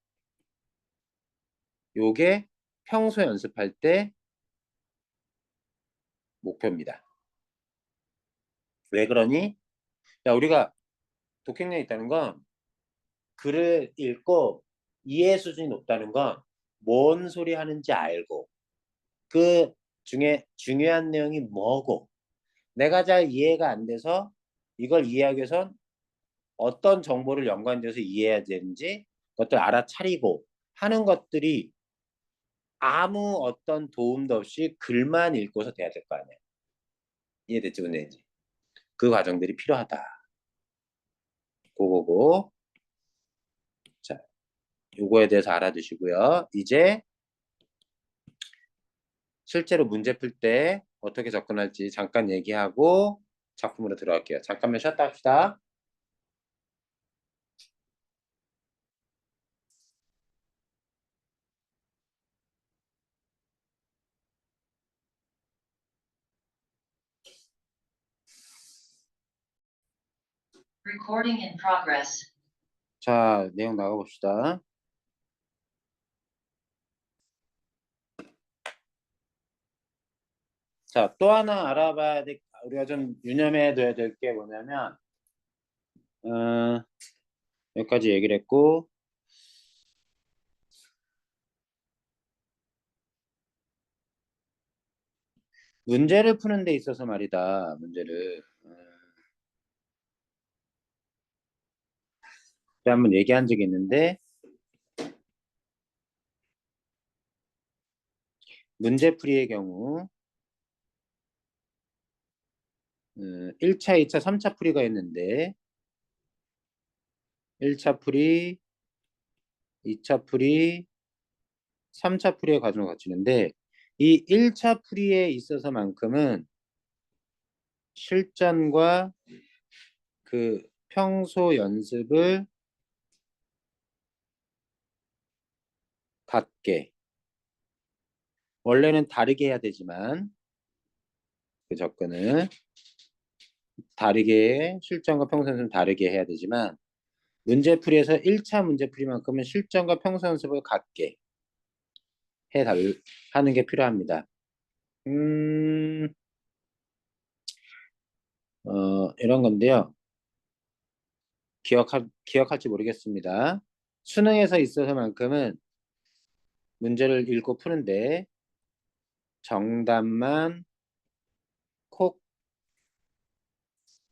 요게 평소 연습할 때 목표입니다. 왜 그러니? 야, 우리가 독해력이 있다는 건 글을 읽고 이해 수준이 높다는 건 뭔 소리 하는지 알고 그 중에 중요한 내용이 뭐고 내가 잘 이해가 안 돼서 이걸 이해하기 위해선 어떤 정보를 연관돼서 이해해야 되는지 그것들 알아차리고 하는 것들이 아무 어떤 도움도 없이 글만 읽고서 돼야 될 거 아니야. 이해됐지, 문제인지. 그 과정들이 필요하다. 그거고. 자, 요거에 대해서 알아두시고요. 이제 실제로 문제 풀 때 어떻게 접근할지 잠깐 얘기하고 작품으로 들어갈게요. 잠깐만 쉬었다 합시다. Recording in progress. 자, 내용 나가봅시다. 자, 또 하나 알아봐야 될, 우리가 좀 유념해 둬야 될 게 뭐냐면, 여기까지 얘기를 했고, 문제를 푸는 데 있어서 말이다, 문제를. 한번 얘기한 적이 있는데, 문제풀이의 경우, 1차, 2차, 3차 풀이가 있는데, 1차 풀이, 2차 풀이, 3차 풀이의 과정을 거치는데, 이 1차 풀이에 있어서만큼은 실전과 그 평소 연습을 같게, 원래는 다르게 해야 되지만, 그 접근을 다르게, 실전과 평소 연습을 다르게 해야 되지만, 문제풀이에서 1차 문제풀이만큼은 실전과 평소 연습을 갖게 하는 게 필요합니다. 이런 건데요. 기억할지 모르겠습니다. 수능에서 있어서만큼은 문제를 읽고 푸는데 정답만 콕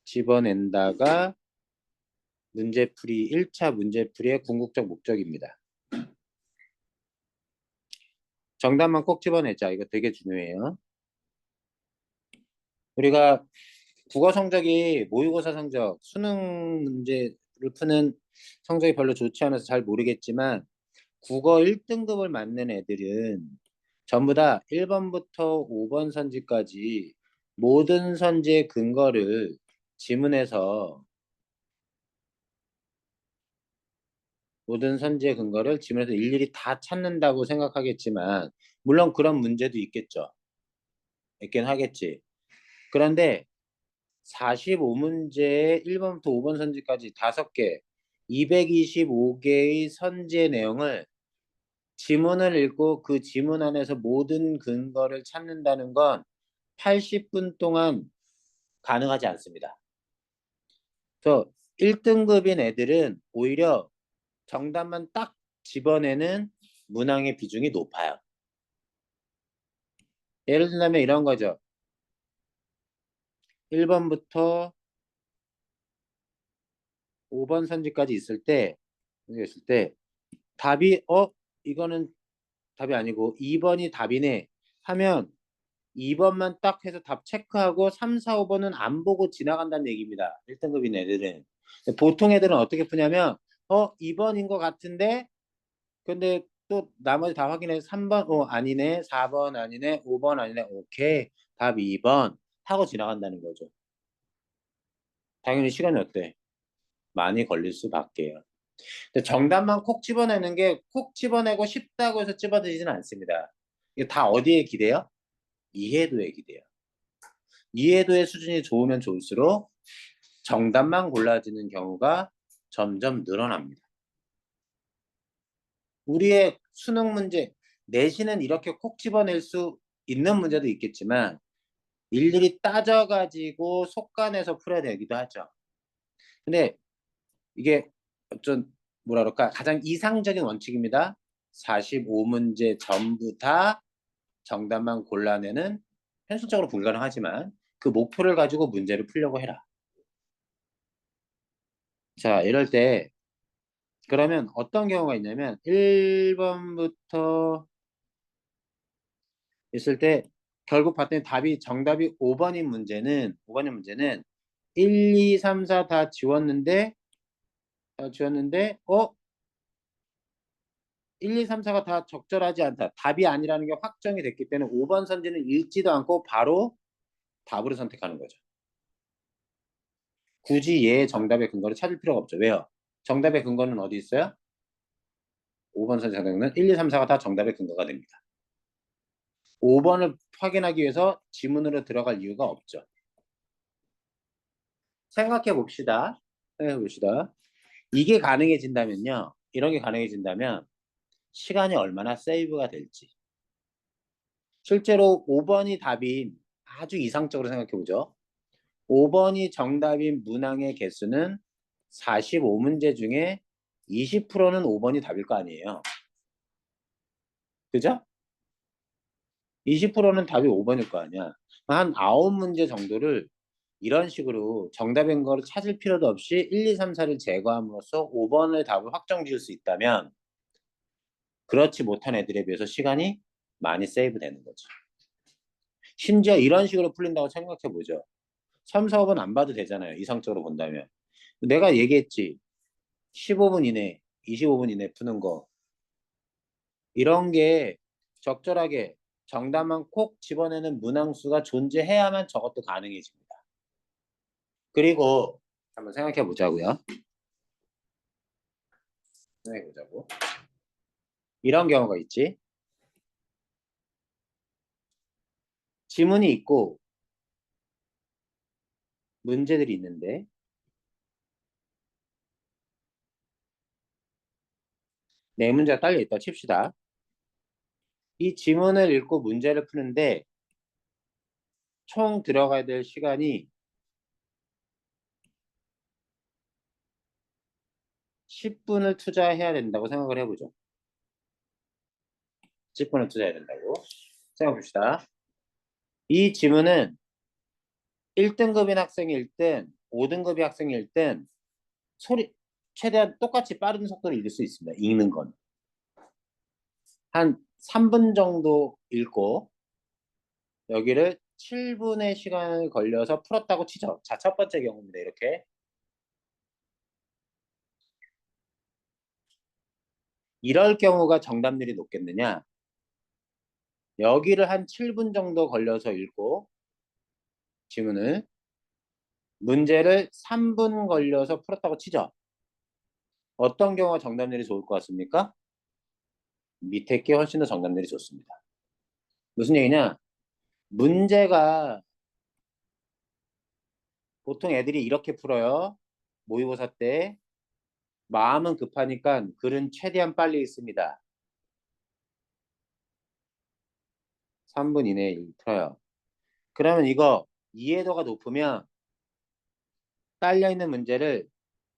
집어낸다가 문제풀이 1차 문제풀이의 궁극적 목적입니다. 정답만 꼭 집어내자. 이거 되게 중요해요. 우리가 국어 성적이 모의고사 성적, 수능 문제를 푸는 성적이 별로 좋지 않아서 잘 모르겠지만 국어 1등급을 맞는 애들은 전부 다 1번부터 5번 선지까지 모든 선지의 근거를 지문에서 일일이 다 찾는다고 생각하겠지만 물론 그런 문제도 있겠죠. 있긴 하겠지. 그런데 45문제에 1번부터 5번 선지까지 5개, 225개의 선지의 내용을 지문을 읽고 그 지문 안에서 모든 근거를 찾는다는 건 80분 동안 가능하지 않습니다. 그래서 1등급인 애들은 오히려 정답만 딱 집어내는 문항의 비중이 높아요. 예를 들면 이런 거죠. 1번부터 5번 선지까지 있을 때 답이 이거는 답이 아니고 2번이 답이네 하면 2번만 딱 해서 답 체크하고 3, 4, 5번은 안 보고 지나간다는 얘기입니다. 1등급인 애들은. 보통 애들은 어떻게 푸냐면 2번인 것 같은데 근데 또 나머지 다 확인해서 3번 아니네, 4번 아니네, 5번 아니네, 오케이 답 2번 하고 지나간다는 거죠. 당연히 시간이 어때? 많이 걸릴 수밖에요. 근데 정답만 콕 집어내는 게 콕 집어내고 쉽다고 해서 집어내지는 않습니다. 이게 다 어디에 기대요? 이해도에 기대요. 이해도의 수준이 좋으면 좋을수록 정답만 골라지는 경우가 점점 늘어납니다. 우리의 수능 문제, 내신은 이렇게 콕 집어낼 수 있는 문제도 있겠지만 일일이 따져가지고 속간해서 풀어야 되기도 하죠. 근데 이게 좀 뭐라 그럴까 가장 이상적인 원칙입니다. 45문제 전부 다 정답만 골라내는 현실적으로 불가능하지만 그 목표를 가지고 문제를 풀려고 해라. 자, 이럴 때 그러면 어떤 경우가 있냐면 1번부터 있을 때 결국 봤더니 정답이 5번인 문제는 1, 2, 3, 4 다 지웠는데 1, 2, 3, 4가 다 적절하지 않다. 답이 아니라는 게 확정이 됐기 때문에 5번 선지는 읽지도 않고 바로 답으로 선택하는 거죠. 굳이 얘의 정답의 근거를 찾을 필요가 없죠. 왜요? 정답의 근거는 어디 있어요? 5번 선지 정답은 1, 2, 3, 4가 다 정답의 근거가 됩니다. 5번을 확인하기 위해서 지문으로 들어갈 이유가 없죠. 생각해 봅시다. 이게 가능해진다면요. 이런 게 가능해진다면 시간이 얼마나 세이브가 될지. 실제로 5번이 답인 아주 이상적으로 생각해 보죠. 5번이 정답인 문항의 개수는 45문제 중에 20%는 5번이 답일 거 아니에요. 그죠? 20%는 답이 5번일 거 아니야. 한 9문제 정도를 이런 식으로 정답인 거를 찾을 필요도 없이 1, 2, 3, 4를 제거함으로써 5번을 답을 확정 지을 수 있다면 그렇지 못한 애들에 비해서 시간이 많이 세이브 되는 거죠. 심지어 이런 식으로 풀린다고 생각해 보죠. 3, 4, 5번 안 봐도 되잖아요. 이상적으로 본다면. 내가 얘기했지. 15분 이내, 25분 이내 푸는 거. 이런 게 적절하게 정답만 콕 집어내는 문항수가 존재해야만 저것도 가능해집니다. 그리고 한번 생각해 보자고요. 생각해 보자고. 이런 경우가 있지. 지문이 있고 문제들이 있는데 네 문제가 딸려 있다 칩시다. 이 지문을 읽고 문제를 푸는데 총 들어가야 될 시간이 10분을 투자해야 된다고 생각을 해보죠. 10분을 투자해야 된다고 생각해 봅시다. 이 지문은 1등급인 학생일 땐 5등급의 학생일 땐 소리 최대한 똑같이 빠른 속도로 읽을 수 있습니다. 읽는 건. 한 3분 정도 읽고 여기를 7분의 시간을 걸려서 풀었다고 치죠. 자, 첫 번째 경우입니다. 이렇게. 이럴 경우가 정답률이 높겠느냐? 여기를 한 7분 정도 걸려서 읽고 지문을 문제를 3분 걸려서 풀었다고 치죠. 어떤 경우가 정답률이 좋을 것 같습니까? 밑에 게 훨씬 더 정답률이 좋습니다. 무슨 얘기냐? 문제가 보통 애들이 이렇게 풀어요. 모의고사 때 마음은 급하니까 글은 최대한 빨리 읽습니다. 3분 이내에 풀어요. 그러면 이거 이해도가 높으면 딸려있는 문제를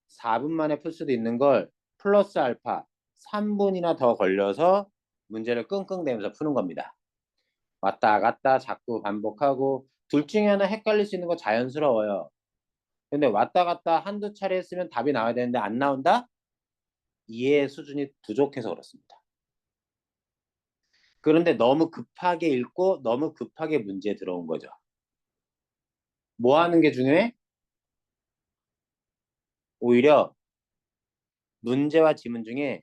4분 만에 풀 수도 있는 걸 플러스 알파 3분이나 더 걸려서 문제를 끙끙대면서 푸는 겁니다. 왔다 갔다 자꾸 반복하고 둘 중에 하나 헷갈릴 수 있는 거 자연스러워요. 근데 왔다 갔다 한두 차례 했으면 답이 나와야 되는데 안 나온다? 이해 수준이 부족해서 그렇습니다. 그런데 너무 급하게 읽고 너무 급하게 문제에 들어온 거죠. 뭐 하는 게 중요해? 오히려 문제와 지문 중에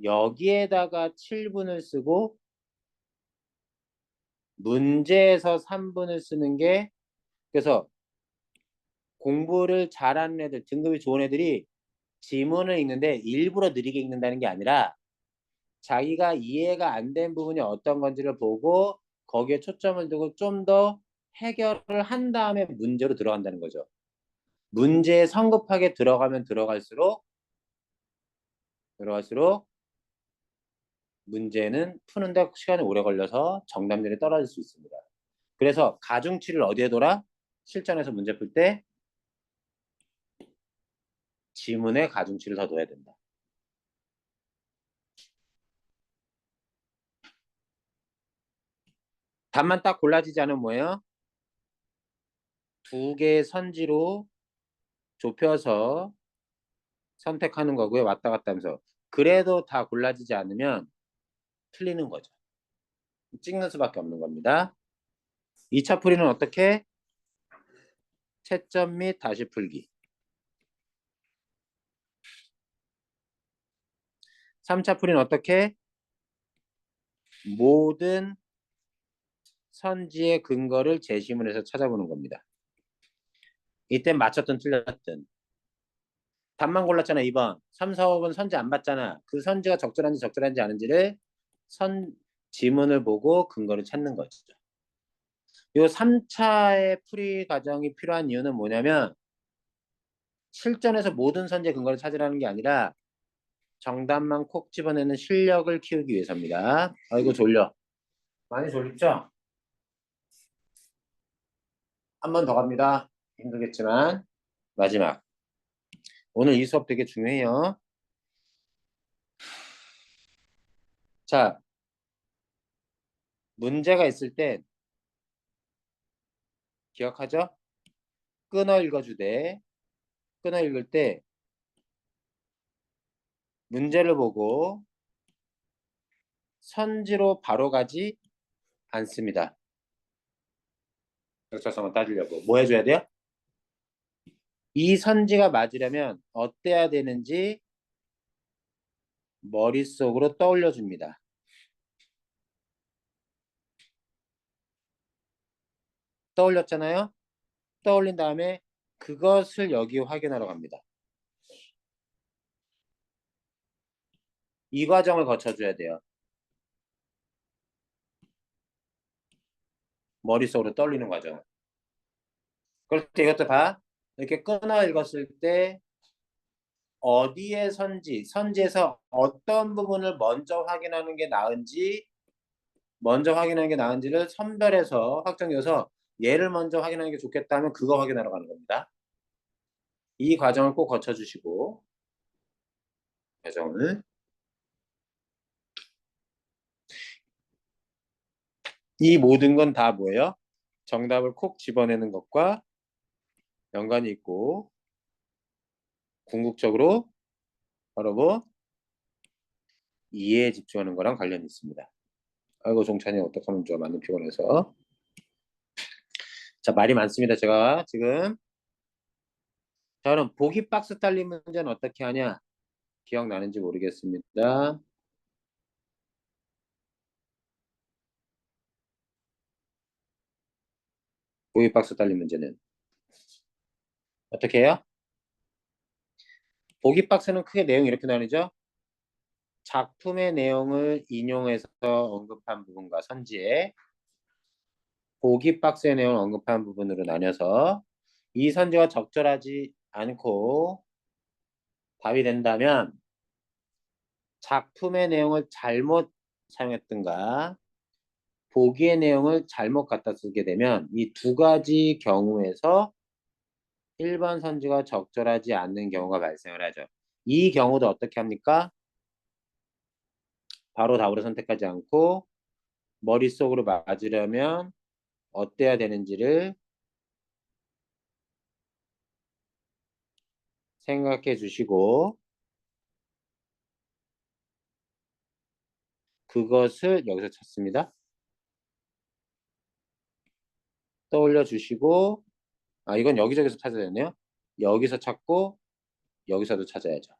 여기에다가 7분을 쓰고 문제에서 3분을 쓰는 게 그래서 공부를 잘하는 애들, 등급이 좋은 애들이 지문을 읽는데 일부러 느리게 읽는다는 게 아니라 자기가 이해가 안 된 부분이 어떤 건지를 보고 거기에 초점을 두고 좀 더 해결을 한 다음에 문제로 들어간다는 거죠. 문제에 성급하게 들어가면 들어갈수록 문제는 푸는데 시간이 오래 걸려서 정답률이 떨어질 수 있습니다. 그래서 가중치를 어디에 둬라? 실전에서 문제 풀 때 지문에 가중치를 더 둬야 된다. 답만 딱 골라지지 않으면 뭐예요? 두 개의 선지로 좁혀서 선택하는 거고요. 왔다 갔다 하면서. 그래도 다 골라지지 않으면 틀리는 거죠. 찍는 수밖에 없는 겁니다. 2차 풀이는 어떻게? 채점 및 다시 풀기. 3차 풀이는 어떻게? 모든 선지의 근거를 제시문에서 찾아보는 겁니다. 이땐 맞췄든 틀렸든. 답만 골랐잖아, 2번. 3, 4, 5번 선지 안 봤잖아. 그 선지가 적절한지 아닌지를 지문을 보고 근거를 찾는 거죠. 요 3차의 풀이 과정이 필요한 이유는 뭐냐면 실전에서 모든 선지의 근거를 찾으라는 게 아니라 정답만 콕 집어내는 실력을 키우기 위해서입니다. 아이고 졸려. 많이 졸립죠? 한 번 더 갑니다. 힘들겠지만 마지막. 오늘 이 수업 되게 중요해요. 자, 문제가 있을 때 기억하죠? 끊어 읽어주되 끊어 읽을 때 문제를 보고 선지로 바로 가지 않습니다. 역사성을 따지려고. 뭐 해줘야 돼요? 이 선지가 맞으려면 어때야 되는지 머릿속으로 떠올려 줍니다. 떠올렸잖아요? 떠올린 다음에 그것을 여기 확인하러 갑니다. 이 과정을 거쳐줘야 돼요. 머릿속으로 떠올리는 과정. 그럴 때 이것도 봐. 이렇게 끊어 읽었을 때 어디의 선지에서 어떤 부분을 먼저 확인하는 게 나은지, 먼저 확인하는 게 나은지를 선별해서 확정지어서 얘를 먼저 확인하는 게 좋겠다면 그거 확인하러 가는 겁니다. 이 과정을 꼭 거쳐주시고, 과정을. 이 모든 건 다 뭐예요? 정답을 콕 집어내는 것과 연관이 있고, 궁극적으로 바로 뭐 이해에 집중하는 거랑 관련이 있습니다. 아이고 종찬이 어떡하면 좋아. 많이 피곤해서. 자, 말이 많습니다. 제가 지금. 자, 그럼 보기 박스 딸린 문제는 어떻게 하냐? 기억나는지 모르겠습니다. 보기 박스 딸린 문제는 어떻게 해요? 보기 박스는 크게 내용이 이렇게 나뉘죠. 작품의 내용을 인용해서 언급한 부분과 선지에 보기 박스의 내용을 언급한 부분으로 나뉘어서 이 선지가 적절하지 않고 답이 된다면 작품의 내용을 잘못 사용했든가 보기의 내용을 잘못 갖다 쓰게 되면 이 두 가지 경우에서 1번 선지가 적절하지 않는 경우가 발생을 하죠. 이 경우도 어떻게 합니까? 바로 답으로 선택하지 않고 머릿속으로 맞으려면 어때야 되는지를 생각해 주시고 그것을 여기서 찾습니다. 떠올려 주시고 이건 여기저기서 찾아야 되네요. 여기서 찾고 여기서도 찾아야죠.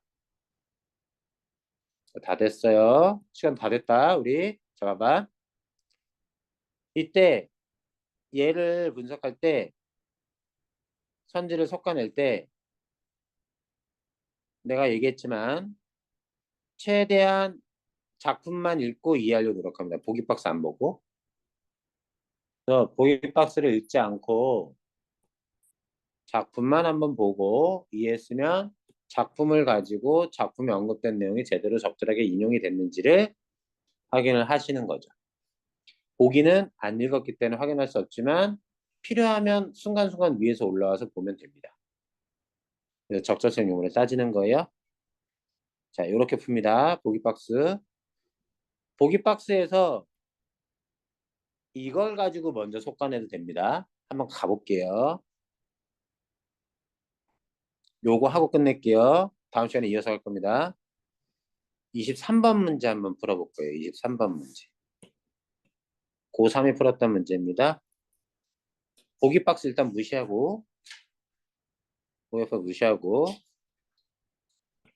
다 됐어요. 시간 다 됐다. 우리 잠깐만. 이때 얘를 분석할 때 선지를 솎아낼 때 내가 얘기했지만 최대한 작품만 읽고 이해하려고 노력합니다. 보기 박스 안 보고. 그래서 보기 박스를 읽지 않고 작품만 한번 보고 이해했으면 작품을 가지고 작품에 언급된 내용이 제대로 적절하게 인용이 됐는지를 확인을 하시는 거죠. 보기는 안 읽었기 때문에 확인할 수 없지만 필요하면 순간순간 위에서 올라와서 보면 됩니다. 그래서 적절성 요문을 따지는 거예요. 자, 이렇게 풉니다. 보기 박스. 보기 박스에서 이걸 가지고 먼저 솎아내도 됩니다. 한번 가볼게요. 요거 하고 끝낼게요. 다음 시간에 이어서 할 겁니다. 23번 문제 한번 풀어볼 거예요. 23번 문제. 고3이 풀었던 문제입니다. 보기 박스 일단 무시하고 보기 박스 무시하고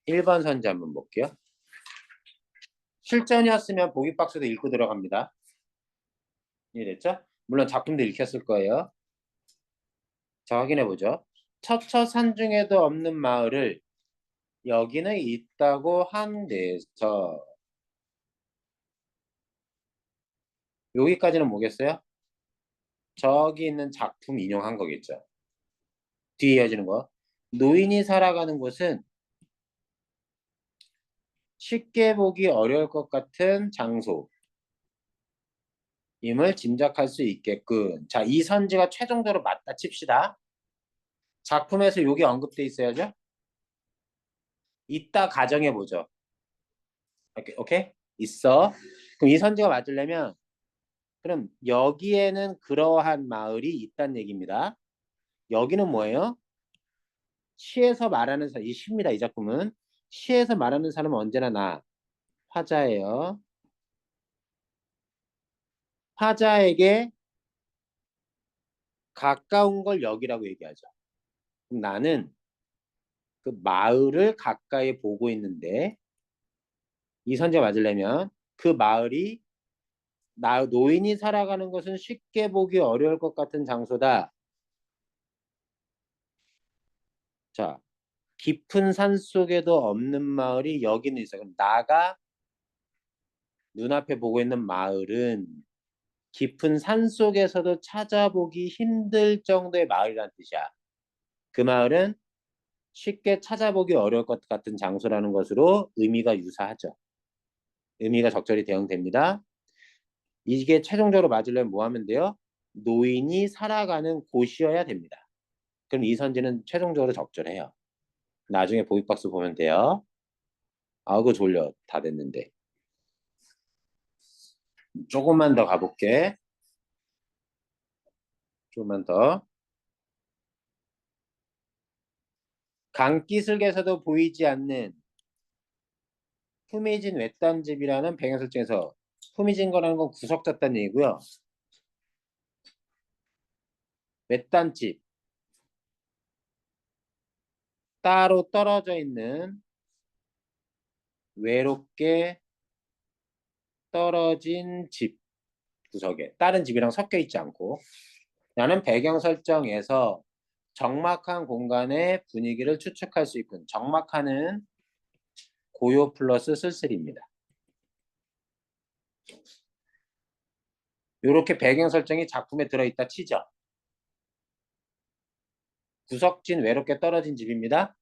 1번 선지 한번 볼게요. 실전이었으면 보기 박스도 읽고 들어갑니다. 이해됐죠? 물론 작품도 읽혔을 거예요. 자, 확인해보죠. 처처산 중에도 없는 마을을 여기는 있다고 한 데서 여기까지는 뭐겠어요? 저기 있는 작품 인용한 거겠죠. 뒤에 이어지는 거. 노인이 살아가는 곳은 쉽게 보기 어려울 것 같은 장소임을 짐작할 수 있게끔. 자, 이 선지가 최종적으로 맞다 칩시다. 작품에서 여기 언급돼 있어야죠. 있다 가정해보죠. 오케이, 오케이? 있어. 그럼 이 선지가 맞으려면 그럼 여기에는 그러한 마을이 있다는 얘기입니다. 여기는 뭐예요? 시에서 말하는 사람, 이 시입니다. 이 작품은. 시에서 말하는 사람은 언제나 나, 화자예요. 화자에게 가까운 걸 여기라고 얘기하죠. 그럼 나는 그 마을을 가까이 보고 있는데 이 선지가 맞으려면 그 마을이 노인이 살아가는 것은 쉽게 보기 어려울 것 같은 장소다. 자, 깊은 산 속에도 없는 마을이 여기는 있어. 그럼 나가 눈앞에 보고 있는 마을은 깊은 산 속에서도 찾아보기 힘들 정도의 마을이란 뜻이야. 그 마을은 쉽게 찾아보기 어려울 것 같은 장소라는 것으로 의미가 유사하죠. 의미가 적절히 대응됩니다. 이게 최종적으로 맞으려면 뭐 하면 돼요? 노인이 살아가는 곳이어야 됩니다. 그럼 이 선지는 최종적으로 적절해요. 나중에 보기박스 보면 돼요. 아이고 졸려. 다 됐는데. 조금만 더 가볼게. 조금만 더. 강기슭에서도 보이지 않는 흠해진 외딴집이라는 배경 설정에서 흠해진 거라는 건 구석졌다는 얘기고요. 외딴집 따로 떨어져 있는 외롭게 떨어진 집 구석에 다른 집이랑 섞여 있지 않고 나는 배경 설정에서 적막한 공간의 분위기를 추측할 수 있군. 적막하는 고요 플러스 쓸쓸입니다. 이렇게 배경 설정이 작품에 들어있다 치죠. 구석진 외롭게 떨어진 집입니다.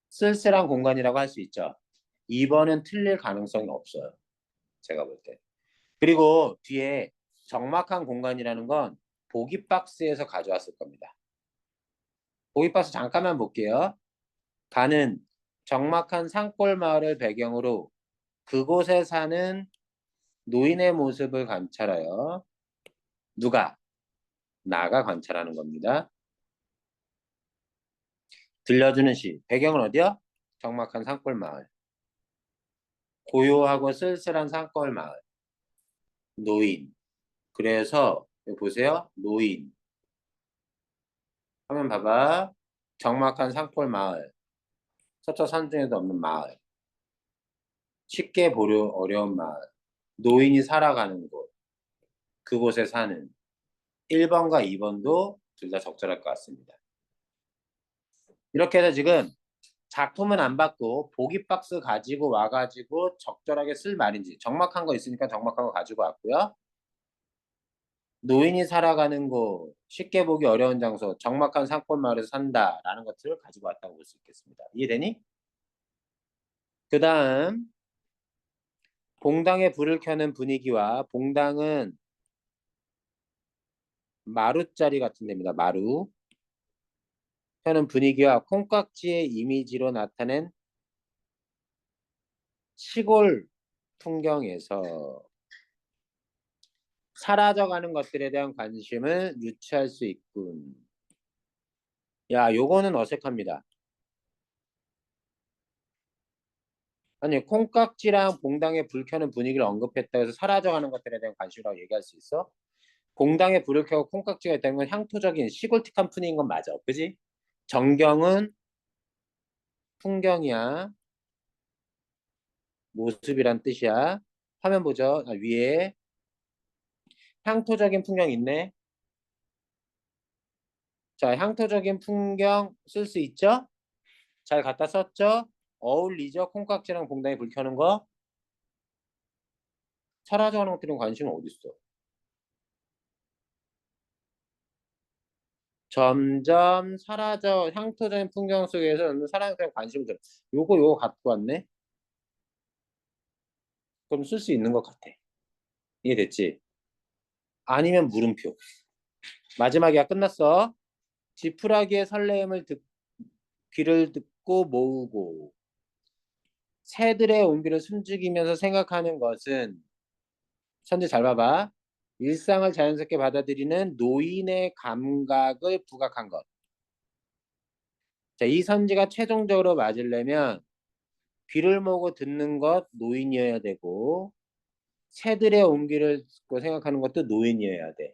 쓸쓸한 공간이라고 할 수 있죠. 2번은 틀릴 가능성이 없어요. 제가 볼 때. 그리고 뒤에 적막한 공간이라는 건 보기 박스에서 가져왔을 겁니다. 보기 박스 잠깐만 볼게요. 가는 적막한 산골 마을을 배경으로 그곳에 사는 노인의 모습을 관찰하여 누가? 나가 관찰하는 겁니다. 들려주는 시. 배경은 어디요? 적막한 산골 마을. 고요하고 쓸쓸한 산골 마을. 노인. 그래서 여기 보세요. 노인. 화면 봐봐. 적막한 산골 마을. 서초 산중에도 없는 마을. 쉽게 보려 어려운 마을. 노인이 살아가는 곳. 그곳에 사는 1번과 2번도 둘 다 적절할 것 같습니다. 이렇게 해서 지금 작품은 안 받고 보기 박스 가지고 와가지고 적절하게 쓸 말인지 적막한 거 있으니까 적막한 거 가지고 왔고요. 노인이 살아가는 곳, 쉽게 보기 어려운 장소, 적막한 산골 마을에서 산다라는 것들을 가지고 왔다고 볼 수 있겠습니다. 이해되니? 그 다음 봉당에 불을 켜는 분위기와 봉당은 마루자리 같은 데입니다. 마루. 켜는 분위기와 콩깍지의 이미지로 나타낸 시골 풍경에서 사라져가는 것들에 대한 관심을 유치할 수 있군. 야, 요거는 어색합니다. 아니, 콩깍지랑 봉당에 불 켜는 분위기를 언급했다고 해서 사라져가는 것들에 대한 관심이라고 얘기할 수 있어? 봉당에 불을 켜고 콩깍지가 있다는 건 향토적인 시골틱한 분위기인 건 맞아. 그지? 정경은 풍경이야. 모습이란 뜻이야. 화면 보죠. 위에 향토적인 풍경 있네. 자, 향토적인 풍경 쓸 수 있죠? 잘 갖다 썼죠? 어울리죠? 콩깍지랑 봉당에 불 켜는 거. 사라져가는 것들은 관심은 어디 있어? 점점 사라져 향토적인 풍경 속에서 사람에 대한 관심을 들어. 요거 갖고 왔네. 그럼 쓸 수 있는 것 같아. 이해됐지? 아니면 물음표. 마지막이야 끝났어. 지푸라기의 설레임을 귀를 듣고 모으고 새들의 온기를 숨죽이면서 생각하는 것은 선제 잘 봐봐. 일상을 자연스럽게 받아들이는 노인의 감각을 부각한 것. 자, 이 선지가 최종적으로 맞으려면 귀를 모고 듣는 것 노인이어야 되고 새들의 온기를 듣고 생각하는 것도 노인이어야 돼.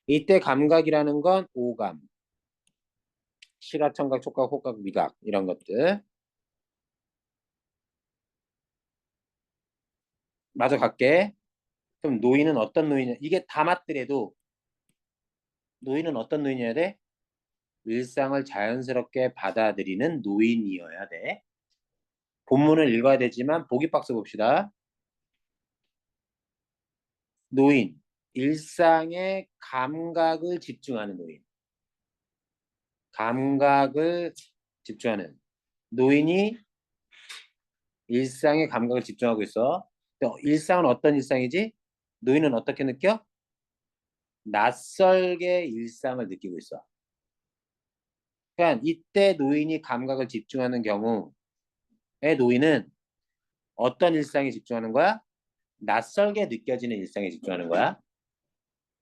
이때 감각이라는 건 오감, 시각, 청각, 촉각, 호각, 미각 이런 것들. 마저 갈게. 그럼 노인은 어떤 노인이야? 이게 다 맞더라도 노인은 어떤 노인이어야 돼? 일상을 자연스럽게 받아들이는 노인이어야 돼. 본문을 읽어야 되지만 보기 박스 봅시다. 노인, 일상의 감각을 집중하는 노인. 감각을 집중하는. 노인이 일상의 감각을 집중하고 있어. 일상은 어떤 일상이지? 노인은 어떻게 느껴? 낯설게 일상을 느끼고 있어. 그러니까 이때 노인이 감각을 집중하는 경우에 노인은 어떤 일상에 집중하는 거야? 낯설게 느껴지는 일상에 집중하는 거야.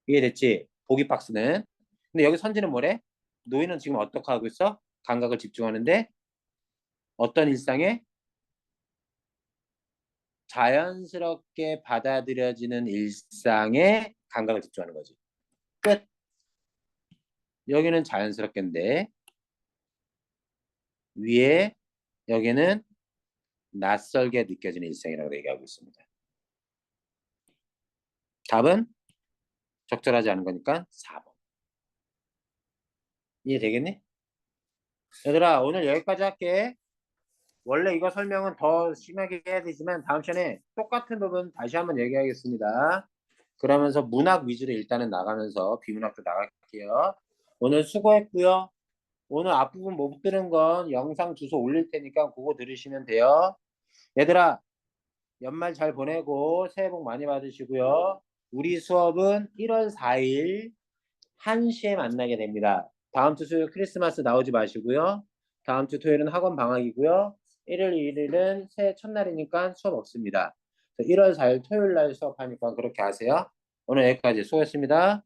이해됐지? 보기 박스는. 근데 여기 선지는 뭐래? 노인은 지금 어떻게 하고 있어? 감각을 집중하는데 어떤 일상에? 자연스럽게 받아들여지는 일상에 감각을 집중하는 거지. 끝. 여기는 자연스럽게인데 위에 여기는 낯설게 느껴지는 일상이라고 얘기하고 있습니다. 답은 적절하지 않은 거니까 4번. 이해되겠니? 얘들아 오늘 여기까지 할게. 원래 이거 설명은 더 심하게 해야 되지만 다음 시간에 똑같은 부분 다시 한번 얘기하겠습니다. 그러면서 문학 위주로 일단은 나가면서 비문학도 나갈게요. 오늘 수고했고요. 오늘 앞부분 못 들은 건 영상 주소 올릴 테니까 그거 들으시면 돼요. 얘들아 연말 잘 보내고 새해 복 많이 받으시고요. 우리 수업은 1월 4일 1시에 만나게 됩니다. 다음 주 수요일 크리스마스 나오지 마시고요. 다음 주 토요일은 학원 방학이고요. 1일, 2일은 새해 첫날이니까 수업 없습니다. 1월 4일 토요일 날 수업하니까 그렇게 하세요. 오늘 여기까지 수고했습니다.